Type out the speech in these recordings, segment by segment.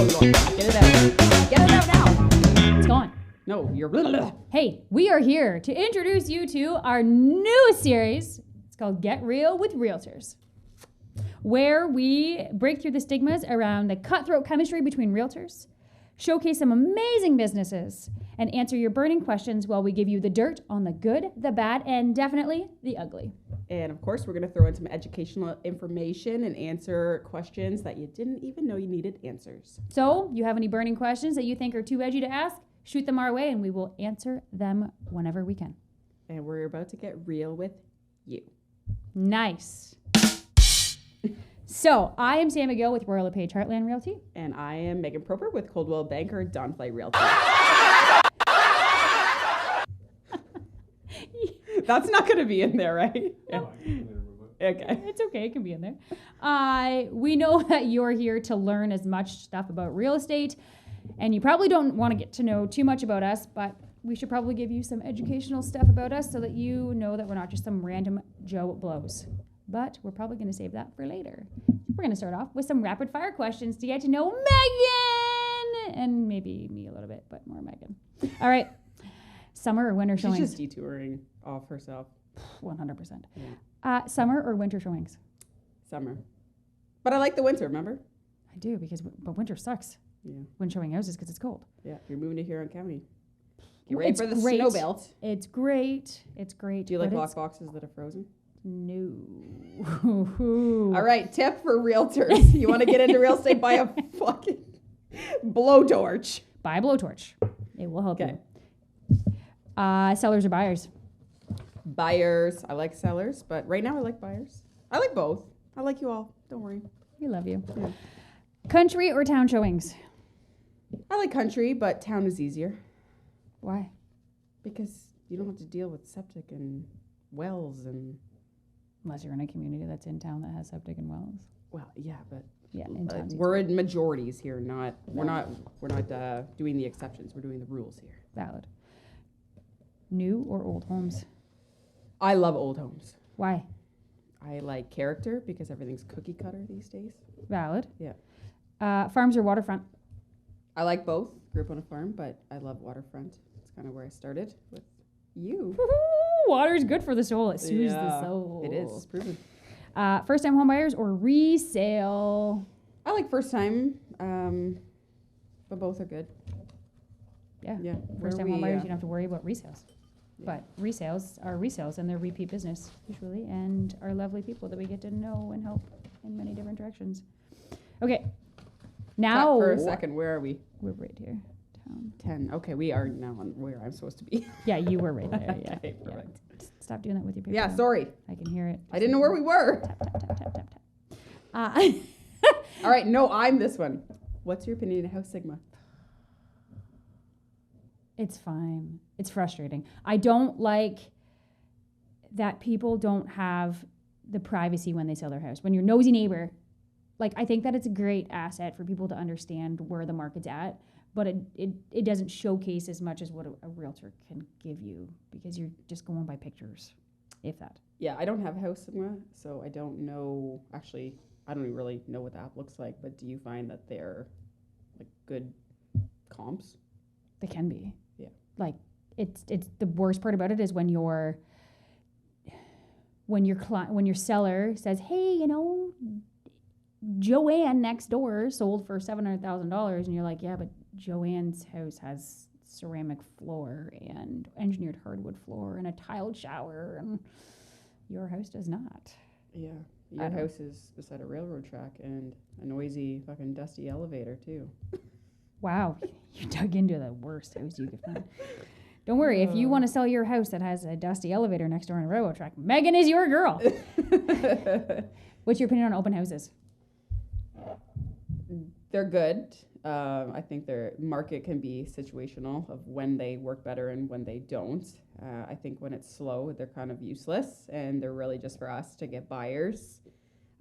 Get it out. Get it out now. It's gone. No, you're... Hey, we are here to introduce you to our newest series. It's called Get Real with Realtors, where we break through the stigmas around the cutthroat chemistry between realtors, showcase some amazing businesses, and answer your burning questions while we give you the dirt on the good, the bad, and definitely the ugly. And of course, we're going to throw in some educational information and answer questions that you didn't even know you needed answers. So, you have any burning questions that you think are too edgy to ask? Shoot them our way and we will answer them whenever we can. And we're about to get real with you. Nice. So, I am Sam McGill with Royal LePage Heartland Realty. And I am Megan Proper with Coldwell Banker Donflight Realty. That's not going to be in there, right? Yeah. Okay. It's okay. It can be in there. We know that you're here to learn as much stuff about real estate, and you probably don't want to get to know too much about us, but we should probably give you some educational stuff about us so that you know that we're not just some random Joe Blows. But we're probably going to save that for later. We're going to start off with some rapid fire questions to get to know Megan, and maybe me a little bit, but more Megan. All right. Summer or winter showings? She's just detouring off herself. 100%. Yeah. Summer or winter showings? Summer. But I like the winter, remember? I do, but winter sucks Yeah. when showing houses because it's cold. Yeah. If you're moving to Huron County, get Well, ready it's for the great. snow belt. It's great. It's great. Do you like but it's- lockboxes that are frozen? No. All right, tip for realtors. You want to get into real estate, buy a fucking blowtorch. Buy a blowtorch. It will help Okay. you. Sellers or buyers? Buyers. I like sellers, but right now I like buyers. I like both. I like you all. Don't worry. We love you. Yeah. Country or town showings? I like country, but town is easier Why? because you don't have to deal with septic and wells and... Unless you're in a community that's in town that has septic and wells. Well, yeah, but Yeah, in town. we're in majorities here. We're not doing the exceptions. We're doing the rules here. Valid. New or old homes? I love old homes. Why? I like character because everything's cookie cutter these days. Valid. Yeah. Farms or waterfront? I like both. Grew up on a farm, but I love waterfront. It's kind of where I started with you. Woohoo! Water's good for the soul. It soothes the Yeah, soul. It is. It's proven. First-time home buyers or resale? I like first time, but both are good. Yeah. Yeah. First-time home buyers, you don't have to worry about resales. Yeah. But resales are resales, and they're repeat business usually, and are lovely people that we get to know and help in many different directions. Okay. Now For a second, where are we? we're right here. Town. 10. Okay, we are now on where I'm supposed to be. Yeah, you were right there. Yeah. Okay, Yeah. perfect. Stop doing that with your paper. Yeah, now. sorry. I can hear it. I didn't know where we were. Tap, tap, tap, tap, tap, tap. All right, no, I'm this one. What's your opinion of House Sigma? It's fine. It's frustrating. I don't like that people don't have the privacy when they sell their house. When your nosy neighbor, like, I think that it's a great asset for people to understand where the market's at, but it doesn't showcase as much as what a realtor can give you because you're just going by pictures, if that. Yeah, I don't have House Sigma, so I don't know. Actually, I don't even really know what the app looks like, but do you find that they're like good comps? They can be. Yeah. Like, it's the worst part about it is when your seller says, hey, you know, Joanne next door sold for $700,000, and you're like, yeah, but Joanne's house has ceramic floor and engineered hardwood floor and a tiled shower, and your house does not. Yeah. Your house is beside a railroad track and a noisy fucking dusty elevator too. Wow, you dug into the worst house you could find. Don't worry, if you want to sell your house that has a dusty elevator next door on a railroad track, Megan is your girl. What's your opinion on open houses? They're good. I think their market can be situational of when they work better and when they don't. I think when it's slow, they're kind of useless and they're really just for us to get buyers.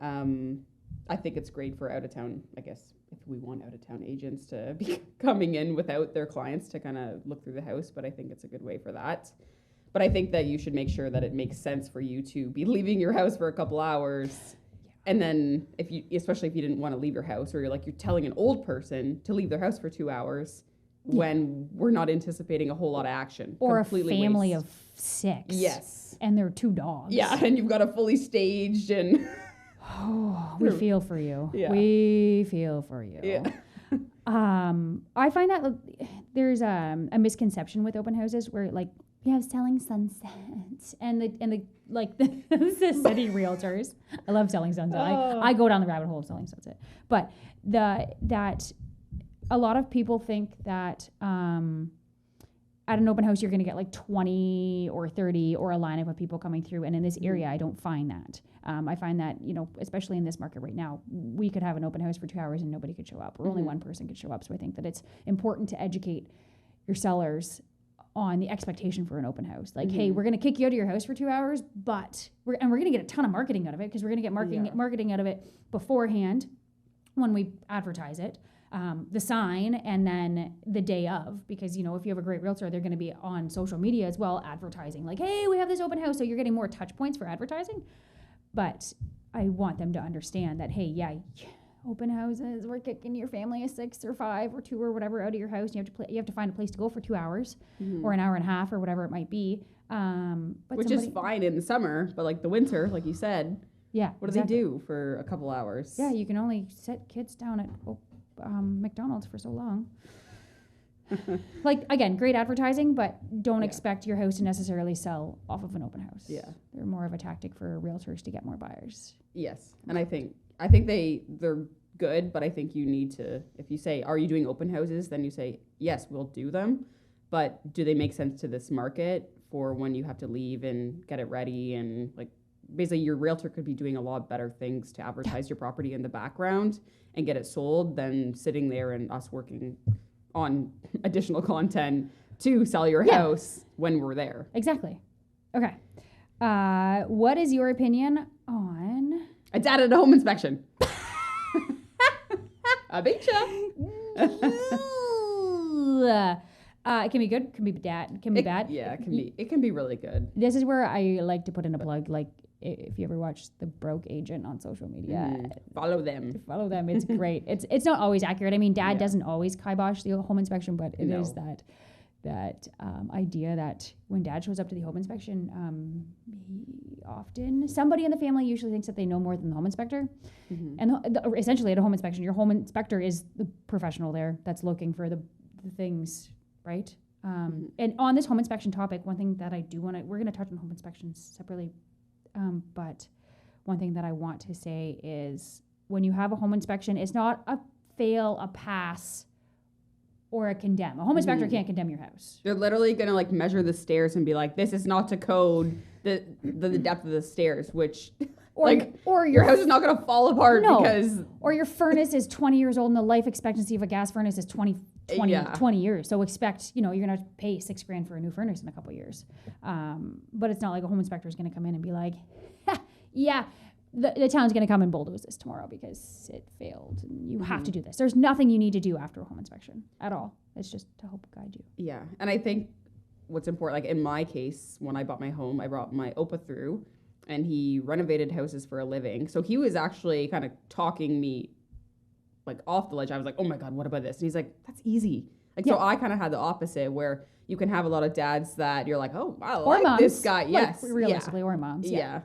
I think it's great for out of town, I guess, if we want out of town agents to be coming in without their clients to kind of look through the house, but I think it's a good way for that. But I think that you should make sure that it makes sense for you to be leaving your house for a couple hours And then especially if you didn't want to leave your house, or you're telling an old person to leave their house for 2 hours when we're not anticipating a whole lot of action. Or Completely a family waste. of 6. Yes. And they're 2 dogs. Yeah, and you've got a fully staged and... Oh, we feel for you. Yeah. We feel for you. Yeah. I find that there's a misconception with open houses where like we have Selling Sunset and the city realtors. I love Selling Sunset. I go down the rabbit hole of Selling Sunset. But that a lot of people think that at an open house you're going to get like 20 or 30 or a lineup of people coming through, and in this area I don't find that. I find that, especially in this market right now, we could have an open house for 2 hours and nobody could show up, or only one person could show up. So I think that it's important to educate your sellers on the expectation for an open house. Like, hey, we're going to kick you out of your house for 2 hours, but we're going to get a ton of marketing out of it, because we're going to get marketing out of it beforehand when we advertise it. The sign, and then the day of, because, if you have a great realtor, they're going to be on social media as well, advertising like, hey, we have this open house. So you're getting more touch points for advertising. But I want them to understand that, hey, open houses, we're kicking your family of 6 or 5 or 2 or whatever out of your house. You have to find a place to go for 2 hours or an hour and a half or whatever it might be. Which is fine in the summer, but like the winter, like you said, what do they do for a couple hours? Yeah, you can only sit kids down at McDonald's for so long. Like, again, great advertising, but don't expect your house to necessarily sell off of an open house. Yeah. They're more of a tactic for realtors to get more buyers. Yes. And I think they're good, but I think you need to, if you say, are you doing open houses? Then you say, yes, we'll do them. But do they make sense to this market for when you have to leave and get it ready? And like, basically your realtor could be doing a lot better things to advertise your property in the background and get it sold than sitting there and us working on additional content to sell your house when we're there. Exactly. Okay. What is your opinion on... I did at a home inspection. I beat ya. It can be good, it can be bad, it can be bad. Yeah, it can be really good. This is where I like to put in a plug, like if you ever watch The Broke Agent on social media, follow them. It's great. It's not always accurate. I mean, Dad doesn't always kibosh the home inspection, but it is that idea that when Dad shows up to the home inspection, somebody in the family usually thinks that they know more than the home inspector. And essentially at a home inspection, your home inspector is the professional there that's looking for the things, right? And on this home inspection topic, one thing that we're going to touch on home inspections separately, but one thing that I want to say is when you have a home inspection, it's not a fail, a pass, or a condemn. A home inspector can't condemn your house. They're literally going to like measure the stairs and be like, this is not to code the depth of the stairs, which or your house is not going to fall apart because... Or your furnace is 20 years old and the life expectancy of a gas furnace is 20 years. So expect, you're going to pay $6,000 for a new furnace in a couple of years. But it's not like a home inspector is going to come in and be like, the town's going to come and bulldoze this tomorrow because it failed and you have to do this. There's nothing you need to do after a home inspection at all. It's just to help guide you. Yeah. And I think what's important, like in my case, when I bought my home, I brought my OPA through and he renovated houses for a living. So he was actually kind of talking me like off the ledge. I was like, oh my God, what about this? And he's like, that's easy. So I kind of had the opposite where you can have a lot of dads that you're like, oh, I like moms. this guy. Yes. Realistically, or moms. Yeah.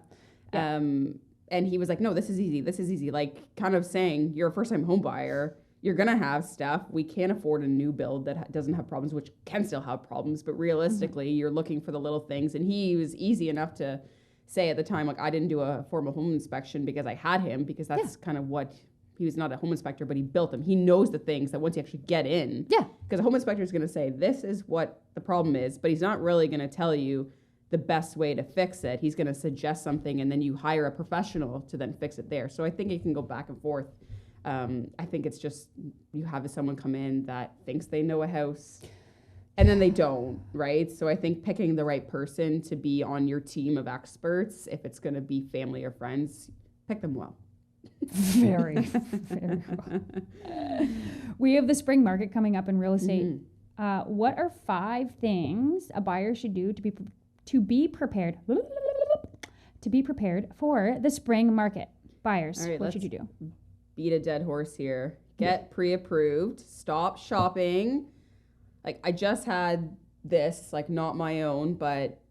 And he was like, no, this is easy. This is easy. Like kind of saying you're a first time home buyer. You're going to have stuff. We can't afford a new build that doesn't have problems, which can still have problems. But realistically, you're looking for the little things. And he was easy enough to say at the time, like, I didn't do a formal home inspection because I had him, because that's kind of what, he was not a home inspector, but he built them. He knows the things that once you actually get in. Yeah. Because a home inspector is going to say, this is what the problem is, but he's not really going to tell you the best way to fix it. He's going to suggest something and then you hire a professional to then fix it there. So I think it can go back and forth. I think it's just, you have someone come in that thinks they know a house and then they don't, right? So I think picking the right person to be on your team of experts, if it's going to be family or friends, pick them well. Very, very well. We have the spring market coming up in real estate. What are 5 things a buyer should do to be prepared for the spring market? Buyers, All right, what should you do? beat a dead horse here. Get pre-approved. Stop shopping. Like I just had this, like not my own, but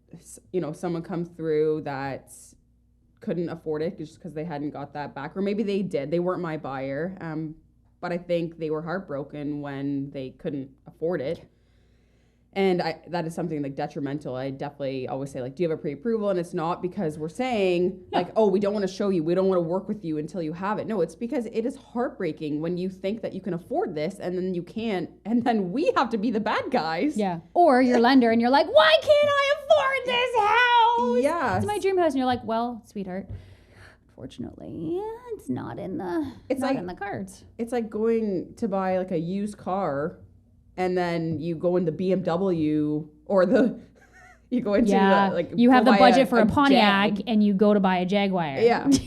someone come through that couldn't afford it just because they hadn't got that back, or maybe they did. They weren't my buyer, but I think they were heartbroken when they couldn't afford it. And that is something like detrimental. I definitely always say, like, do you have a pre-approval? And it's not because we're saying like, oh, we don't want to show you, we don't want to work with you until you have it. No, it's because it is heartbreaking when you think that you can afford this and then you can't, and then we have to be the bad guys. Yeah. Or your lender and you're like, why can't I afford this house? Yeah. It's my dream house. And you're like, well, sweetheart, unfortunately, it's not in the in the cards. It's like going to buy like a used car, and then you go into BMW or you go into like you have the budget for a Pontiac Jag. and you go to buy a Jaguar. Yeah. And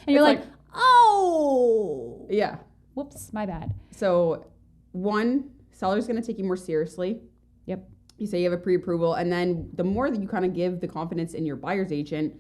you're like, oh. Yeah. Whoops, my bad. So one, seller's going to take you more seriously. Yep. You say you have a pre-approval, and then the more that you kind of give the confidence in your buyer's agent,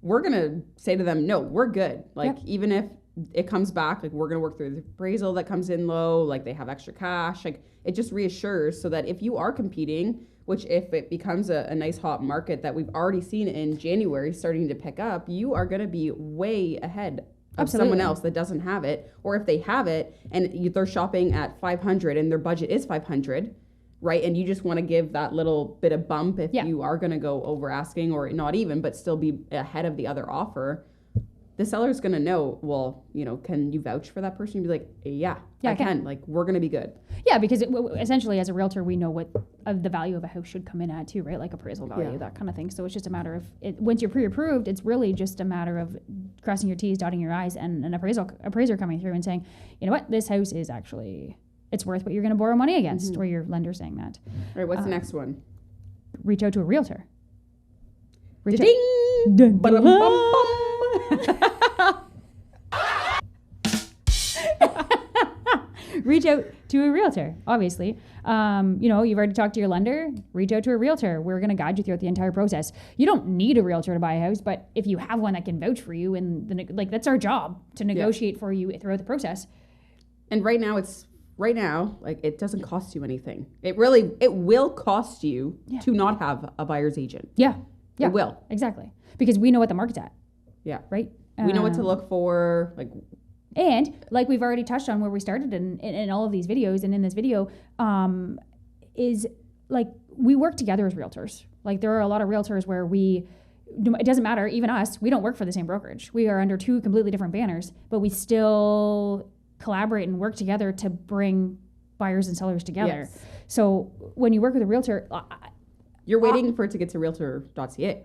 we're going to say to them, no, we're good. Like even if it comes back, like we're going to work through the appraisal that comes in low, like they have extra cash, like it just reassures so that if you are competing, which if it becomes a nice hot market that we've already seen in January starting to pick up, you are going to be way ahead of someone else that doesn't have it. Or if they have it and they're shopping at 500 and their budget is 500, right? And you just want to give that little bit of bump if you are going to go over asking, or not even, but still be ahead of the other offer. The seller's going to know, well, can you vouch for that person? You'd be like, yeah, I can. Like, we're going to be good. Yeah, because essentially as a realtor, we know what the value of a house should come in at too, right? Like appraisal value, that kind of thing. So it's just a matter of, once you're pre-approved, it's really just a matter of crossing your T's, dotting your I's, and an appraiser coming through and saying, you know what, this house is actually, it's worth what you're going to borrow money against, or your lender saying that. All right, what's the next one? Reach out to a realtor. Ding! Ba-dum-bum-bum. Reach out to a realtor, obviously. You've already talked to your lender. Reach out to a realtor. We're going to guide you throughout the entire process. You don't need a realtor to buy a house, but if you have one that can vouch for you, and that's our job to negotiate for you throughout the process. And right now, like it doesn't cost you anything. It will cost you to not have a buyer's agent. Yeah. It will. Exactly. Because we know what the market's at. Yeah. Right? We know what to look for. And like we've already touched on where we started in all of these videos and in this video, is like we work together as realtors. Like there are a lot of realtors where it doesn't matter, even us, we don't work for the same brokerage. We are under two completely different banners, but we still collaborate and work together to bring buyers and sellers together. Yes. So when you work with a realtor, you're waiting for it to get to realtor.ca.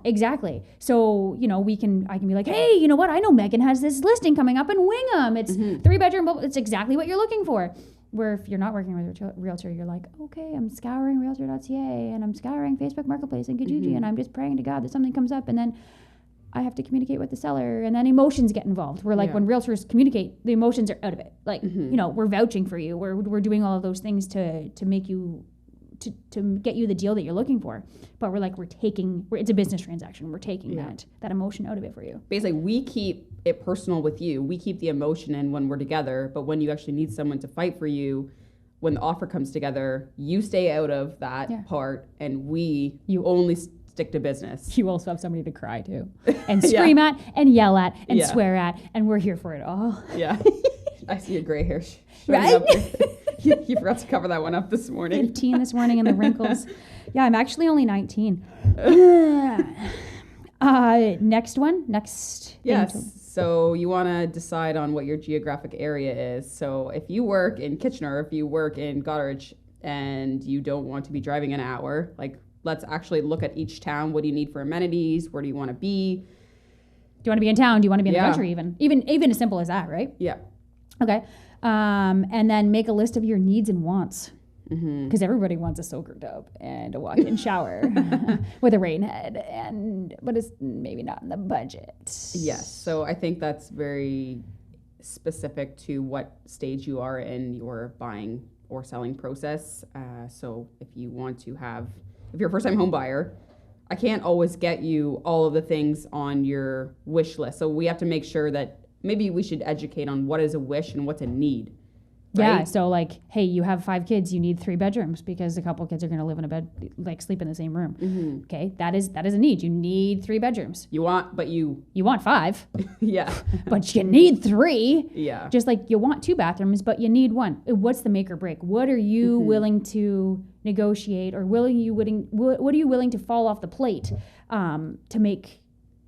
Exactly. So, I can be like, hey, you know what? I know Megan has this listing coming up in Wingham. It's 3-bedroom, it's exactly what you're looking for. Where if you're not working with a realtor, you're like, okay, I'm scouring realtor.ca and I'm scouring Facebook Marketplace and Kijiji and I'm just praying to God that something comes up, and then I have to communicate with the seller, and then emotions get involved. We're like, when realtors communicate, the emotions are out of it. Like, we're vouching for you. We're doing all of those things to make you to get you the deal that you're looking for, but it's a business transaction. We're taking that emotion out of it for you. Basically, we keep it personal with you. We keep the emotion in when we're together, but when you actually need someone to fight for you, when the offer comes together, you stay out of that part, and you only stick to business. You also have somebody to cry to, and scream at, and yell at, and swear at, and we're here for it all. Yeah, I see your gray hair showing up. You forgot to cover that one up this morning. 15 this morning and the wrinkles. Yeah, I'm actually only 19. Next one. Yes. So you want to decide on what your geographic area is. So if you work in Kitchener, if you work in Goderich, and you don't want to be driving an hour, like let's actually look at each town. What do you need for amenities? Where do you want to be? Do you want to be in town? Do you want to be in the country? Even as simple as that, right? Yeah. Okay. And then make a list of your needs and wants, because everybody wants a soaker tub and a walk-in shower with a rain head, but it's maybe not in the budget. Yes. So I think that's very specific to what stage you are in your buying or selling process. So if you're a first-time home buyer, I can't always get you all of the things on your wish list. So we have to make sure that maybe we should educate on what is a wish and what's a need. Yeah, Right? so like, hey, you have 5 kids, you need 3 bedrooms because a couple kids are going to live in a bed, like sleep in the same room. Mm-hmm. Okay, that is a need. You need 3 bedrooms. You want 5, yeah. but you need 3. Yeah. Just like you want 2 bathrooms, but you need 1. What's the make or break? What are you willing to negotiate, or what are you willing to fall off the plate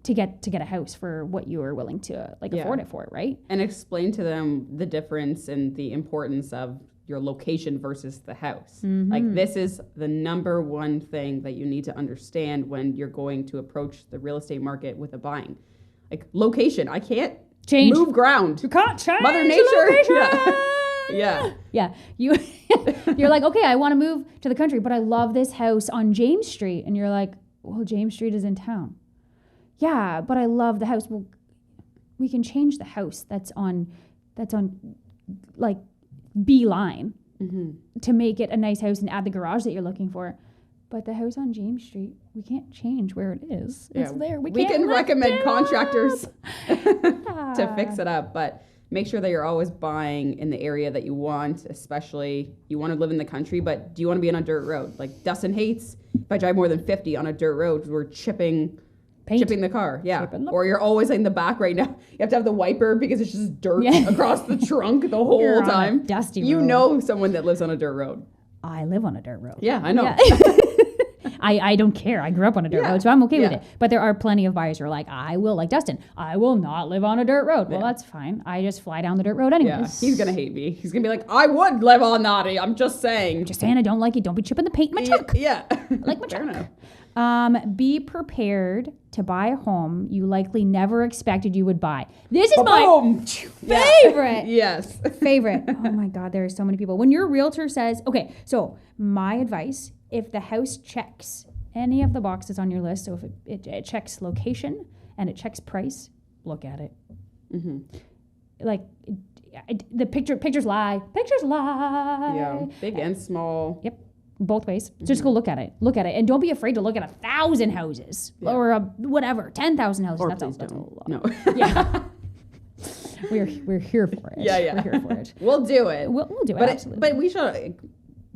to get a house for what you are willing to afford it for, right? And explain to them the difference and the importance of your location versus the house. Mm-hmm. Like, this is the number one thing that you need to understand when you're going to approach the real estate market with a buying. Like, location. I can't move ground. You can't change Mother Nature. location. Yeah. Yeah. You're like, okay, I want to move to the country, but I love this house on James Street. And you're like, well, James Street is in town. Yeah, but I love the house. Well, we can change the house that's on like Beeline to make it a nice house and add the garage that you're looking for. But the house on James Street, we can't change where it is. Yeah. It's there. We can recommend contractors to to fix it up, but make sure that you're always buying in the area that you want, especially you want to live in the country, but do you want to be on a dirt road? Like Dustin hates if I drive more than 50 on a dirt road, we're chipping the car, or you're always in the back right now. You have to have the wiper because it's just dirt across the trunk the whole You're time. On a dusty road. You know someone that lives on a dirt road. I live on a dirt road. Yeah, I know. Yeah. I don't care. I grew up on a dirt road, so I'm okay with it. But there are plenty of buyers who are like, I will, like Dustin, I will not live on a dirt road. Well, that's fine. I just fly down the dirt road anyways. Yeah, he's going to hate me. He's going to be like, I would live on that. I'm just saying. I don't like it. Don't be chipping the paint in my truck. Yeah. I like my truck. Be prepared to buy a home you likely never expected you would buy. This is my favorite. Yes. Favorite. Oh my God, there are so many people. When your realtor says, okay, so my advice, if the house checks any of the boxes on your list, so if it checks location and it checks price, look at it. Mm-hmm. Like, the pictures lie. Pictures lie. Yeah, big and small. Yep. Both ways. So just go look at it. And don't be afraid to look at 1,000 houses or 10,000 houses. Or that's please a lot. No. Yeah. We're here for it. Yeah. We're here for it. We'll do it. We'll do it. Absolutely. But we should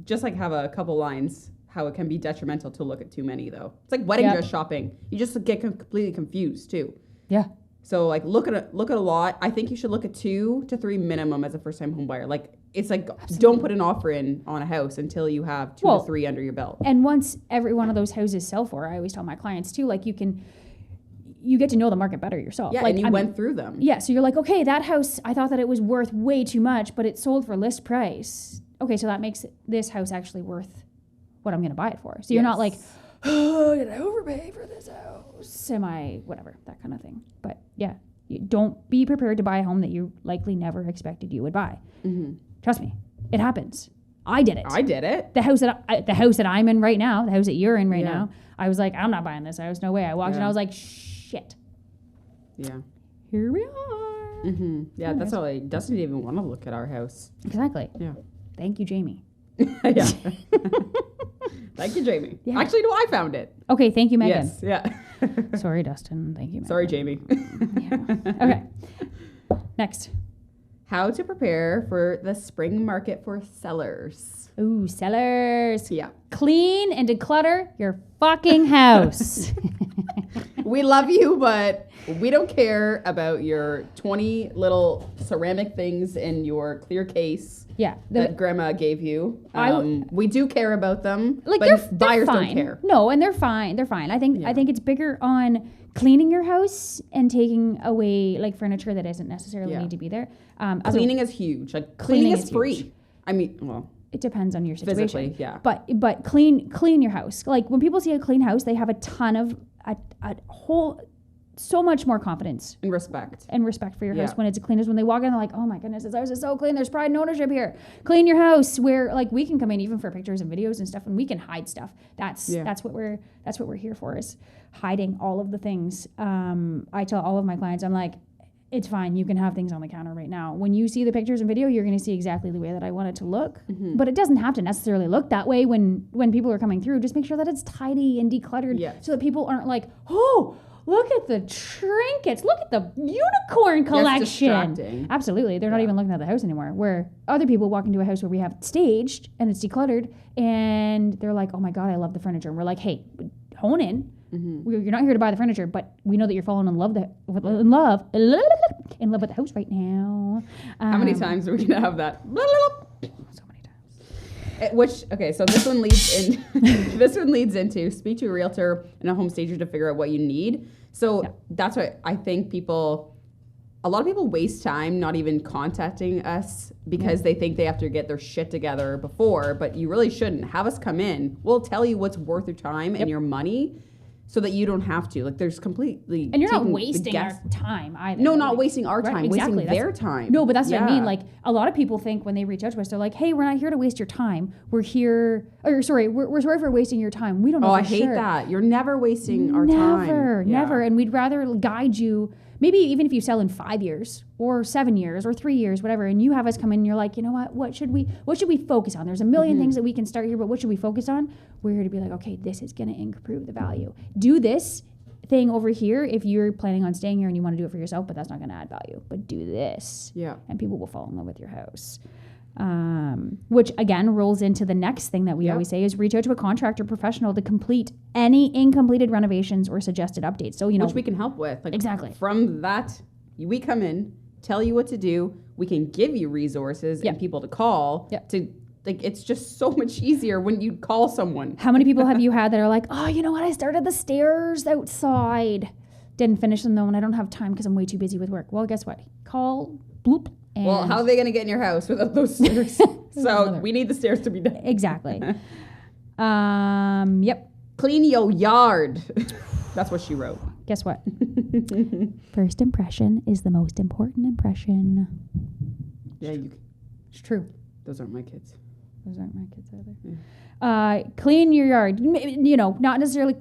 just have a couple lines how it can be detrimental to look at too many though. It's like wedding dress shopping. You just get completely confused too. Yeah. So look at a lot. I think you should look at 2 to 3 minimum as a first time home buyer. It's like Absolutely. Don't put an offer in on a house until you have 2 to 3 under your belt. And once every one of those houses sell for, I always tell my clients too, you get to know the market better yourself. Yeah, and you went through them. Yeah, so you're like, okay, that house, I thought that it was worth way too much, but it sold for list price. Okay, so that makes this house actually worth what I'm going to buy it for. So you're not like, oh, did I overpay for this house? Whatever, that kind of thing. But yeah, you don't be prepared to buy a home that you likely never expected you would buy. Mm-hmm. Trust me, it happens. I did it. The house that I'm in right now, the house that you're in right now, I was like, I'm not buying this house. No way. I walked in, I was like, shit. Yeah. Here we are. Mm-hmm. Yeah, that's all. Dustin didn't even want to look at our house. Exactly. Yeah. Thank you, Jamie. Yeah. Thank you, Jamie. Yeah. Actually, no, I found it. Okay, thank you, Megan. Yes, yeah. Sorry, Dustin. Thank you, Megan. Sorry, Jamie. Yeah. Okay. Next. How to prepare for the spring market for sellers. Ooh, sellers. Yeah. Clean and declutter your fucking house. We love you, but we don't care about your 20 little ceramic things in your clear case. Yeah, that grandma gave you. We do care about them, but buyers don't care. No, and they're fine. They're fine. I think it's bigger on cleaning your house and taking away furniture that doesn't necessarily need to be there. Cleaning is huge. Cleaning is free. Huge. I mean, well, it depends on your situation. Physically, yeah. But clean your house. When people see a clean house, they have a ton of so much more confidence and respect for your house when it's clean as when they walk in. They're like, oh my goodness, this house is so clean. There's pride and ownership here. Clean your house. Where we can come in even for pictures and videos and stuff, and we can hide stuff. That's what we're here for, is hiding all of the things. I tell all of my clients, I'm like, it's fine. You can have things on the counter right now. When you see the pictures and video, you're going to see exactly the way that I want it to look. But it doesn't have to necessarily look that way when people are coming through. Just make sure that it's tidy and decluttered so that people aren't like, oh, look at the trinkets. Look at the unicorn collection. Absolutely. They're not even looking at the house anymore. Where other people walk into a house where we have it staged and it's decluttered and they're like, oh my God, I love the furniture. And we're like, hey, hone in. You're not here to buy the furniture, but we know that you're falling in love with the house right now. How many times are we gonna have that? So many times. So this one leads in. This one leads into speak to a realtor and a home stager to figure out what you need. So that's what I think a lot of people waste time not even contacting us because they think they have to get their shit together before, but you really shouldn't. Have us come in. We'll tell you what's worth your time and your money. So that you don't have to. Like, there's completely... And you're not wasting our time either. No, not wasting our time. Wasting their time. No, but that's what I mean. Like, a lot of people think when they reach out to us, they're like, hey, we're not here to waste your time. We're here... Or, sorry, we're sorry for wasting your time. We don't know for sure. I hate that. You're never wasting our time. Never. And we'd rather guide you... Maybe even if you sell in 5 years or 7 years or 3 years, whatever, and you have us come in and you're like, you know what should we focus on? There's a million things that we can start here, but what should we focus on? We're here to be like, okay, this is going to improve the value. Do this thing over here if you're planning on staying here and you want to do it for yourself, but that's not going to add value. But do this. Yeah. And people will fall in love with your house. Which again rolls into the next thing that we always say is reach out to a contractor professional to complete any incompleted renovations or suggested updates. So, which we can help with. Like, exactly. From that, we come in, tell you what to do. We can give you resources and people to call to, like, it's just so much easier when you call someone. How many people have you had that are like, oh, you know what? I started the stairs outside. Didn't finish them though, and I don't have time because I'm way too busy with work. Well, guess what? Call, bloop. Well, how are they going to get in your house without those stairs? So we need the stairs to be done. Exactly. Yep. Clean your yard. That's what she wrote. Guess what? First impression is the most important impression. Yeah, it's true. Those aren't my kids. Those aren't my kids either. Yeah. Clean your yard. Not necessarily.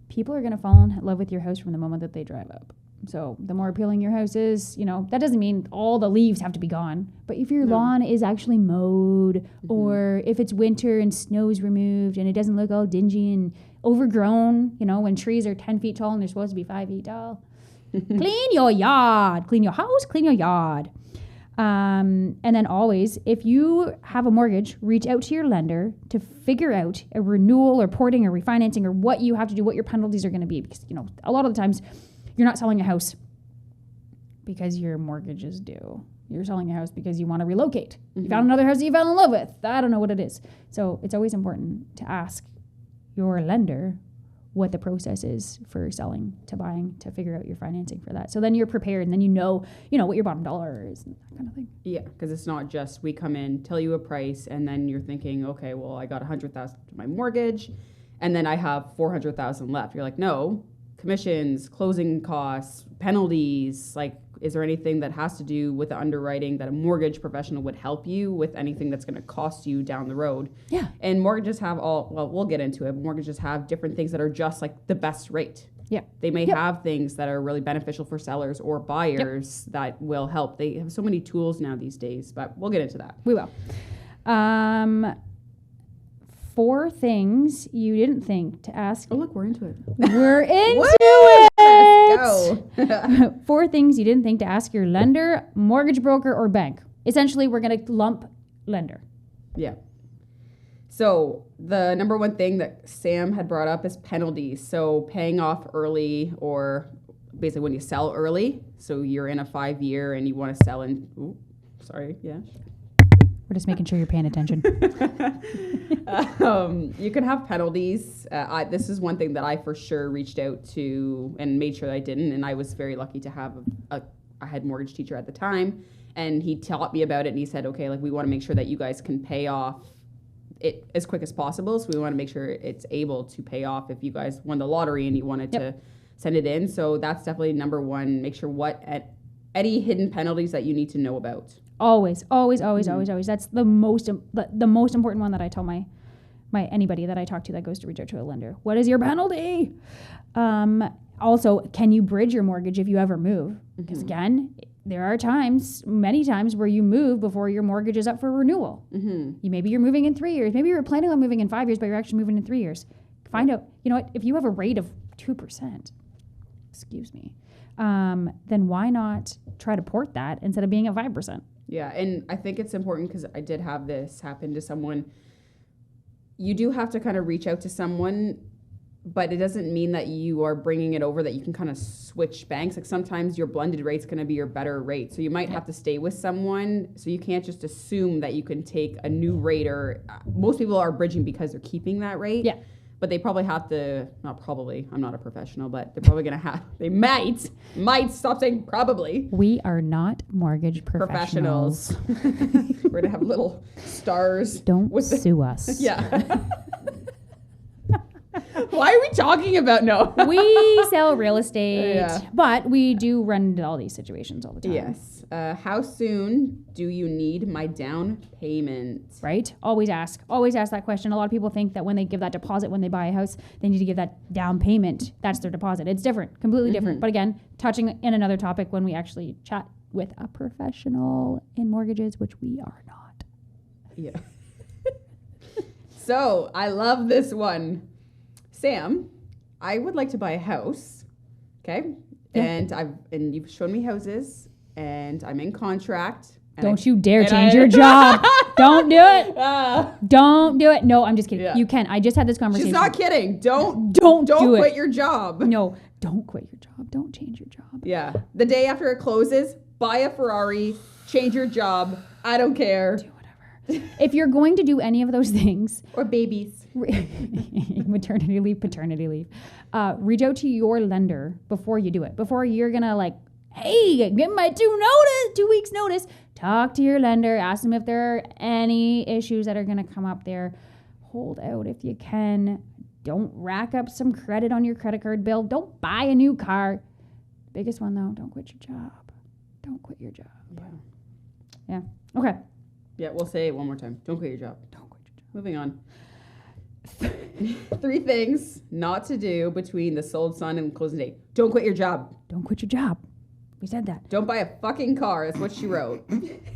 People are going to fall in love with your house from the moment that they drive up. So the more appealing your house is, that doesn't mean all the leaves have to be gone. But if your lawn is actually mowed or if it's winter and snow's removed and it doesn't look all dingy and overgrown, when trees are 10 feet tall and they're supposed to be 5 feet tall. Clean your yard. Clean your house, clean your yard. And then always, if you have a mortgage, reach out to your lender to figure out a renewal or porting or refinancing or what you have to do, what your penalties are going to be. Because, a lot of the times you're not selling a house because your mortgage is due. You're selling a house because you want to relocate. You found another house that you fell in love with. I don't know what it is. So it's always important to ask your lender what the process is for selling to buying to figure out your financing for that. So then you're prepared and then you know what your bottom dollar is and that kind of thing. Yeah, because it's not just we come in, tell you a price, and then you're thinking, okay, well, I got $100,000 to my mortgage, and then I have $400,000 left. You're like, no. Commissions, closing costs, penalties, like, is there anything that has to do with the underwriting that a mortgage professional would help you with anything that's going to cost you down the road? Yeah. And mortgages have we'll get into it. Mortgages have different things that are just like the best rate. Yeah. They may have things that are really beneficial for sellers or buyers that will help. They have so many tools now these days, but we'll get into that. We will. 4 things you didn't think to ask. Oh, look, we're into it. We're into it. Let's go. 4 things you didn't think to ask your lender, mortgage broker, or bank. Essentially, we're going to lump lender. Yeah. So the number one thing that Sam had brought up is penalties. So paying off early, or basically when you sell early. So you're in a 5-year and you want to sell in. Ooh, sorry. Yeah. We're just making sure you're paying attention. You can have penalties. This is one thing that I for sure reached out to and made sure that I didn't. And I was very lucky to have I had a mortgage teacher at the time. And he taught me about it. And he said, okay, like, we want to make sure that you guys can pay off it as quick as possible. So we want to make sure it's able to pay off if you guys won the lottery and you wanted to send it in. So that's definitely number one. Make sure any hidden penalties that you need to know about. Always. That's the most important one that I tell my anybody that I talk to that goes to reach out to a lender. What is your penalty? also, can you bridge your mortgage if you ever move? Because again, there are many times where you move before your mortgage is up for renewal. Maybe you're moving in 3 years. Maybe you're planning on moving in 5 years, but you're actually moving in 3 years. Find out, you know what, if you have a rate of 2%, excuse me, then why not try to port that instead of being at 5%? Yeah, and I think it's important because I did have this happen to someone. You do have to kind of reach out to someone, but it doesn't mean that you are bringing it over, that you can kind of switch banks. Like sometimes your blended rate's going to be your better rate. So you might have to stay with someone. So you can't just assume that you can take a new rate, or most people are bridging because they're keeping that rate. Yeah. But they probably have to, not probably, I'm not a professional, but they're probably going to have, they might, stop saying probably. We are not mortgage professionals. We're going to have little stars. Don't sue us. Yeah. Why are we talking about no? We sell real estate, Yeah. but we do run into all these situations all the time. Yes. How soon do you need my down payment? Right? Always ask that question. A lot of people think that when they give that deposit when they buy a house, they need to give that down payment. That's their deposit. It's different, completely different. But again, touching in another topic when we actually chat with a professional in mortgages, which we are not. Yeah. So I love this one. Sam, I would like to buy a house. Okay. Yeah. And you've shown me houses, and I'm in contract. Don't you dare change your job. Don't do it. Don't do it. No, I'm just kidding. Yeah. You can. I just had this conversation. She's not kidding. Don't do quit it. your job. No, don't quit your job. Don't change your job. Yeah. The day after it closes, buy a Ferrari, change your job. I don't care. Do whatever. If you're going to do any of those things, Or babies. maternity leave, paternity leave, reach out to your lender before you do it. Before you're gonna like, hey, give my 2 weeks notice. Talk to your lender. Ask them if there are any issues that are gonna come up there. Hold out if you can. Don't rack up some credit on your credit card bill. Don't buy a new car. Biggest one though, don't quit your job. Don't quit your job. Yeah. Okay. Yeah, we'll say it one more time. Don't quit your job. Don't quit your job. Moving on. 3 things not to do between the sold sign and closing date. Don't quit your job. Don't quit your job. We said that. Don't buy a fucking car. That's what she wrote.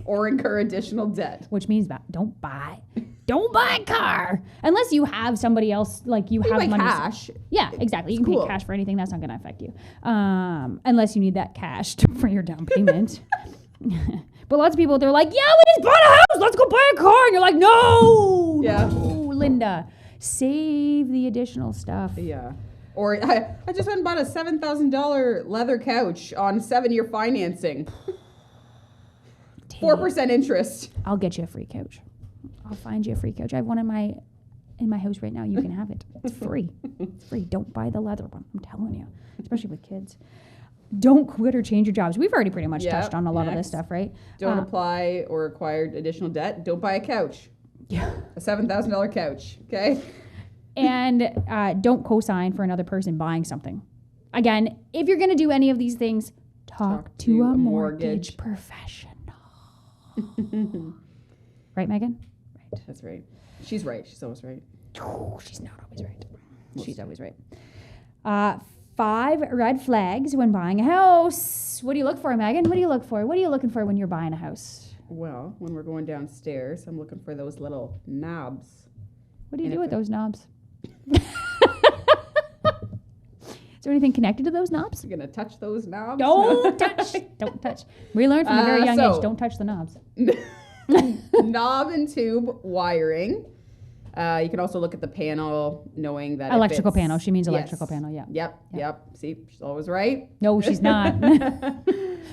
Or incur additional debt. Which means that don't buy a car unless you have somebody else, like you have buy money. cash. Yeah, exactly. You can cool. pay cash for anything. That's not going to affect you, unless you need that cash for your down payment. But lots of people, they're like, yeah, we just bought a house. Let's go buy a car. And you're like, no, Yeah. no, Linda, save the additional stuff. Yeah. Or I just went and bought a $7,000 leather couch on 7-year financing. 4% interest. I'll get you a free couch. I'll find you a free couch. I have one in my house right now. You can have it. It's free. It's free. Don't buy the leather one. I'm telling you, especially with kids. Don't quit or change your jobs. We've already pretty much touched on a lot of this stuff, right? Don't apply or acquire additional debt. Don't buy a couch. Yeah. A $7,000 couch. Okay. And don't co-sign for another person buying something. Again, if you're going to do any of these things, talk to a mortgage professional. Right, Megan? Right. That's right. She's right. She's always right. Oh, she's not always right. She's always right. 5 red flags when buying a house. What do you look for, Megan? What do you look for? What are you looking for when you're buying a house? Well, when we're going downstairs, I'm looking for those little knobs. What do you do with those knobs? Is there anything connected to those knobs? You're going to touch those knobs? Don't touch. Don't touch. We learned from a very young age, don't touch the knobs. Knob and tube wiring. You can also look at the panel, knowing that Electrical panel. She means electrical panel, yeah. Yep. See, she's always right. No, she's not.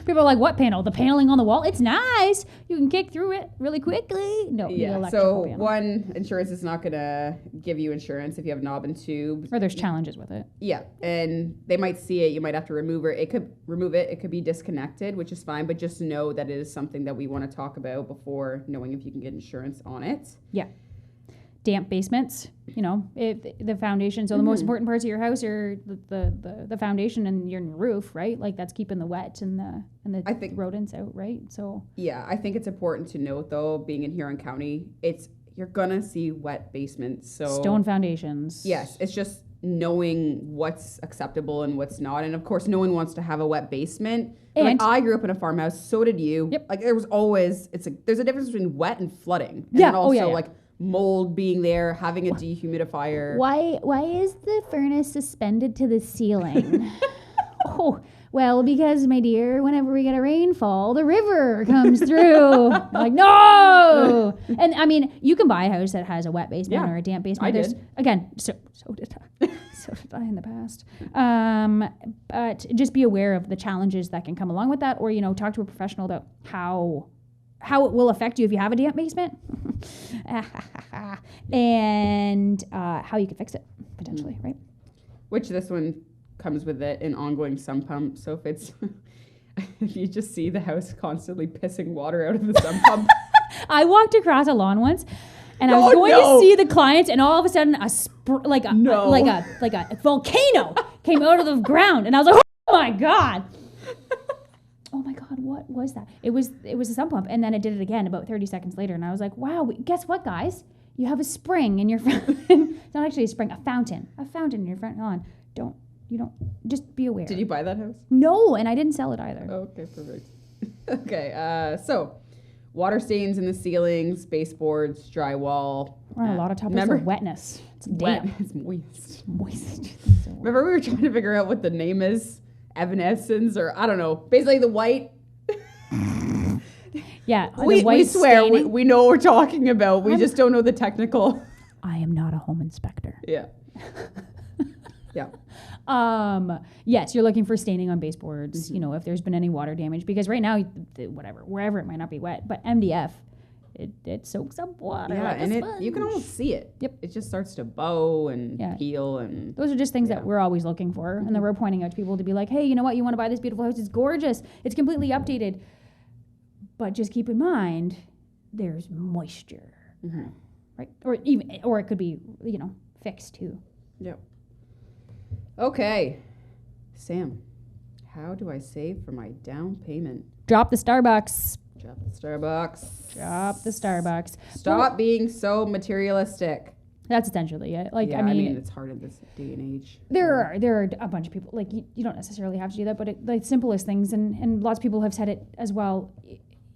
People are like, what panel? The paneling on the wall? It's nice. You can kick through it really quickly. No, the Yeah, electrical so panel. one, insurance is not going to give you insurance if you have knob and tube. Or there's challenges with it. Yeah, and they might see it. You might have to remove it. It could be disconnected, which is fine, but just know that it is something that we want to talk about before knowing if you can get insurance on it. Yeah. Damp basements, if the foundation. So the most important parts of your house are the foundation and your roof, right? Like that's keeping the wet and the rodents out, right? So yeah, I think it's important to note though, being in Huron County, you're gonna see wet basements. So stone foundations. Yes, it's just knowing what's acceptable and what's not. And of course, no one wants to have a wet basement. But, And- like, I grew up in a farmhouse. So did you. Yep. Like, there was always, there's a difference between wet and flooding. And Yeah. then also, Yeah. like, mold being there, having a dehumidifier. Why is the furnace suspended to the ceiling? Oh, well, because, my dear, whenever we get a rainfall, the river comes through. Like, no! And, I mean, you can buy a house that has a wet basement or a damp basement. I did. Again, so did I. So did I in the past. But just be aware of the challenges that can come along with that, or, talk to a professional about how it will affect you if you have a damp basement and how you can fix it, potentially, right? Which this one comes with it, an ongoing sump pump. So if it's, if you just see the house constantly pissing water out of the sump pump. I walked across a lawn once, and I was going to see the clients, and all of a sudden, like a volcano came out of the ground, and I was like, "Oh my god! Oh my god, what was that?" It was a sump pump, and then it did it again about 30 seconds later, and I was like, "Wow! Guess what, guys? You have a spring in your front. It's not actually a spring, a fountain in your front lawn. You don't. Just be aware." Did you buy that house? No, and I didn't sell it either. Okay, perfect. Okay, so water stains in the ceilings, baseboards, drywall. We're on a lot of topics of wetness. It's damp. Wet. It's moist. Moist. Remember we were trying to figure out what the name is? Evanescence, or I don't know. Basically the white. Yeah. We swear we know what we're talking about. We just don't know the technical. I am not a home inspector. Yeah. Yeah. Yes, you're looking for staining on baseboards, if there's been any water damage, because right now, wherever it might not be wet, but MDF, it soaks up water. Yeah, like and you can almost see it. Yep. It just starts to bow and peel, and those are just things that we're always looking for, and then we're pointing out to people to be like, hey, you know what? You want to buy this beautiful house? It's gorgeous. It's completely updated, but just keep in mind there's moisture, right? Or it could be fixed too. Yep. Okay, Sam, how do I save for my down payment? Drop the Starbucks. Drop the Starbucks. Drop the Starbucks. Stop being so materialistic. That's essentially it. Like, Yeah, I mean, it's hard in this day and age. there are a bunch of people, like, you don't necessarily have to do that, but the simplest things, and lots of people have said it as well.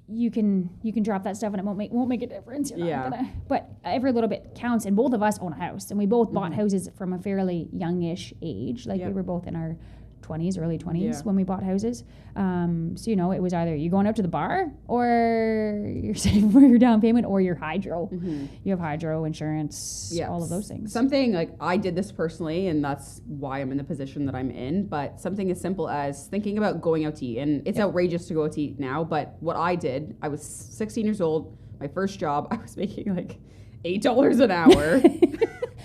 You can drop that stuff and it won't make a difference. You're not gonna, but every little bit counts. And both of us own a house, and we both bought houses from a fairly youngish age. Like we were both in our 20s, early 20s when we bought houses. So it was either you going out to the bar or you're saving for your down payment or your hydro. You have hydro insurance, all of those things. Something like I did this personally, and that's why I'm in the position that I'm in. But something as simple as thinking about going out to eat, and it's outrageous to go out to eat now. But what I did, I was 16 years old. My first job, I was making like $8 an hour.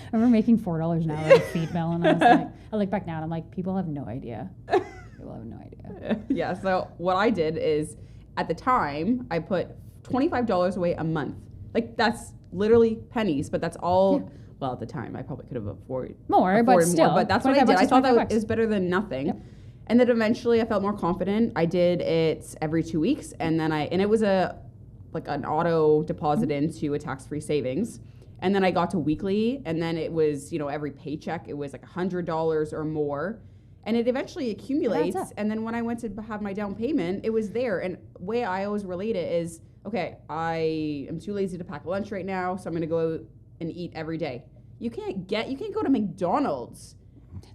I remember making $4 an hour at feed mill, and I look back now and I'm like, people have no idea. People have no idea. Yeah, so what I did is, at the time, I put $25 away a month. Like, that's literally pennies, but that's all. Yeah. Well, at the time, I probably could have afforded more, but still. But that's what I did. I thought that was better than nothing. Yep. And then eventually I felt more confident. I did it every 2 weeks, and then it was an auto deposit into a tax-free savings. And then I got to weekly, and then it was, every paycheck, it was like $100 or more. And it eventually accumulates. And then when I went to have my down payment, it was there. And the way I always relate it is, okay, I am too lazy to pack lunch right now, so I'm going to go and eat every day. You can't go to McDonald's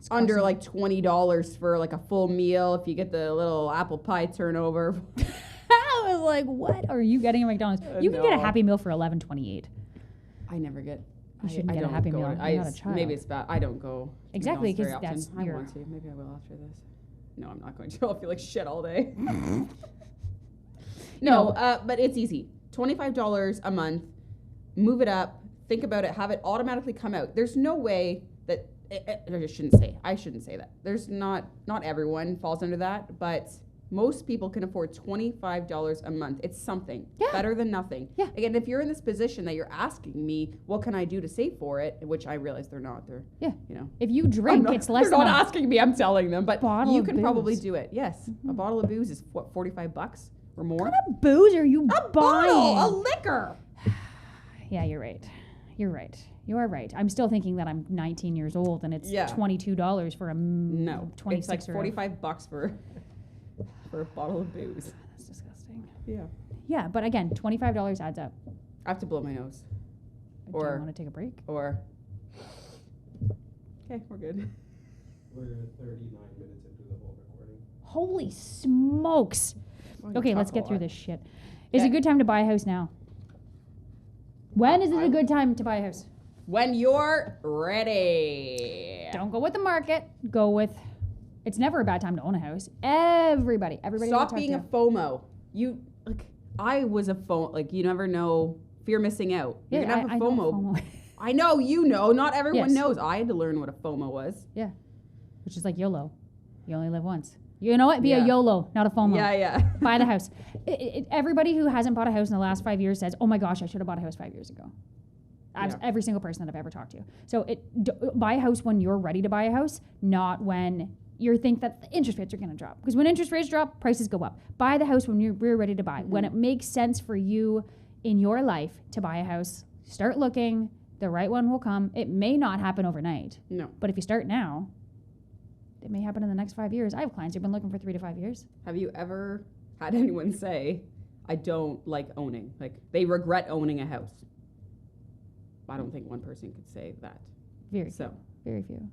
under like $20 for like a full meal if you get the little apple pie turnover. I was like, what are you getting at McDonald's? You can get a Happy Meal for $11.28. I never get. You shouldn't get a Happy Meal. You're not a child. Maybe it's bad. I don't go. Exactly, because that's I want to. Maybe I will after this. No, I'm not going to. I'll feel like shit all day. But it's easy. $25 a month. Move it up. Think about it. Have it automatically come out. There's no way that I shouldn't say that. There's not everyone falls under that, but most people can afford $25 a month. It's something. Better than nothing. Yeah. Again, if you're in this position that you're asking me, what can I do to save for it? Which I realize they're not. They're, If you drink, it's less than than not asking me, I'm telling them. But you can booze. probably do it. Yes. A bottle of booze is, what, $45 or more? What kind of booze are you buying? Bottle, a liquor. Yeah, you're right. You're right. You are right. I'm still thinking that I'm 19 years old and it's $22 for a No, 26 it's like $45 for a bottle of booze. That's disgusting. Yeah. Yeah, but again, $25 adds up. I have to blow my nose. Do you want to take a break? Okay, we're good. We're 39 minutes into the whole recording. Holy smokes. Well, Okay, you let's talk a get through lot. this shit. Is it a good time to buy a house now? When is it a good time to buy a house? When you're ready. Don't go with the market. Go with. It's never a bad time to own a house. Everybody. Stop being a FOMO. I was a FOMO. Like, you never know. Fear missing out. You're gonna have a know FOMO. I know, you know. Not everyone Yes. knows. I had to learn what a FOMO was. Yeah. Which is like YOLO. You only live once. You know what? Be a YOLO, not a FOMO. Yeah. Buy the house. Everybody who hasn't bought a house in the last 5 years says, oh my gosh, I should have bought a house 5 years ago. Every single person that I've ever talked to. So buy a house when you're ready to buy a house, not when you think that the interest rates are going to drop. Because when interest rates drop, prices go up. Buy the house when you're ready to buy. Mm-hmm. When it makes sense for you in your life to buy a house, start looking. The right one will come. It may not happen overnight. No. But if you start now, it may happen in the next 5 years. I have clients who've been looking for 3 to 5 years. Have you ever had anyone say, I don't like owning? Like, they regret owning a house. I don't think one person could say that. Very few. Very few.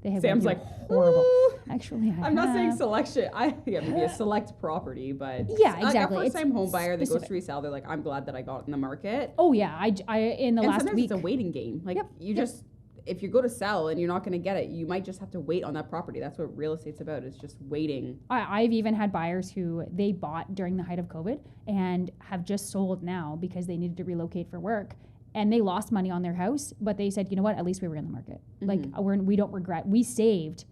They have Sam's like, horrible. Actually, I'm not saying selection. Maybe a select property, but yeah, exactly. Like a first-time home buyer that goes to resell, they're like, I'm glad that I got in the market. Oh yeah, I in the last sometimes week. It's a waiting game. Like just, if you go to sell and you're not going to get it, you might just have to wait on that property. That's what real estate's about. It's just waiting. I've even had buyers who they bought during the height of COVID and have just sold now because they needed to relocate for work. And they lost money on their house, but they said, you know what, at least we were in the market. Mm-hmm. Like, we don't regret. We saved,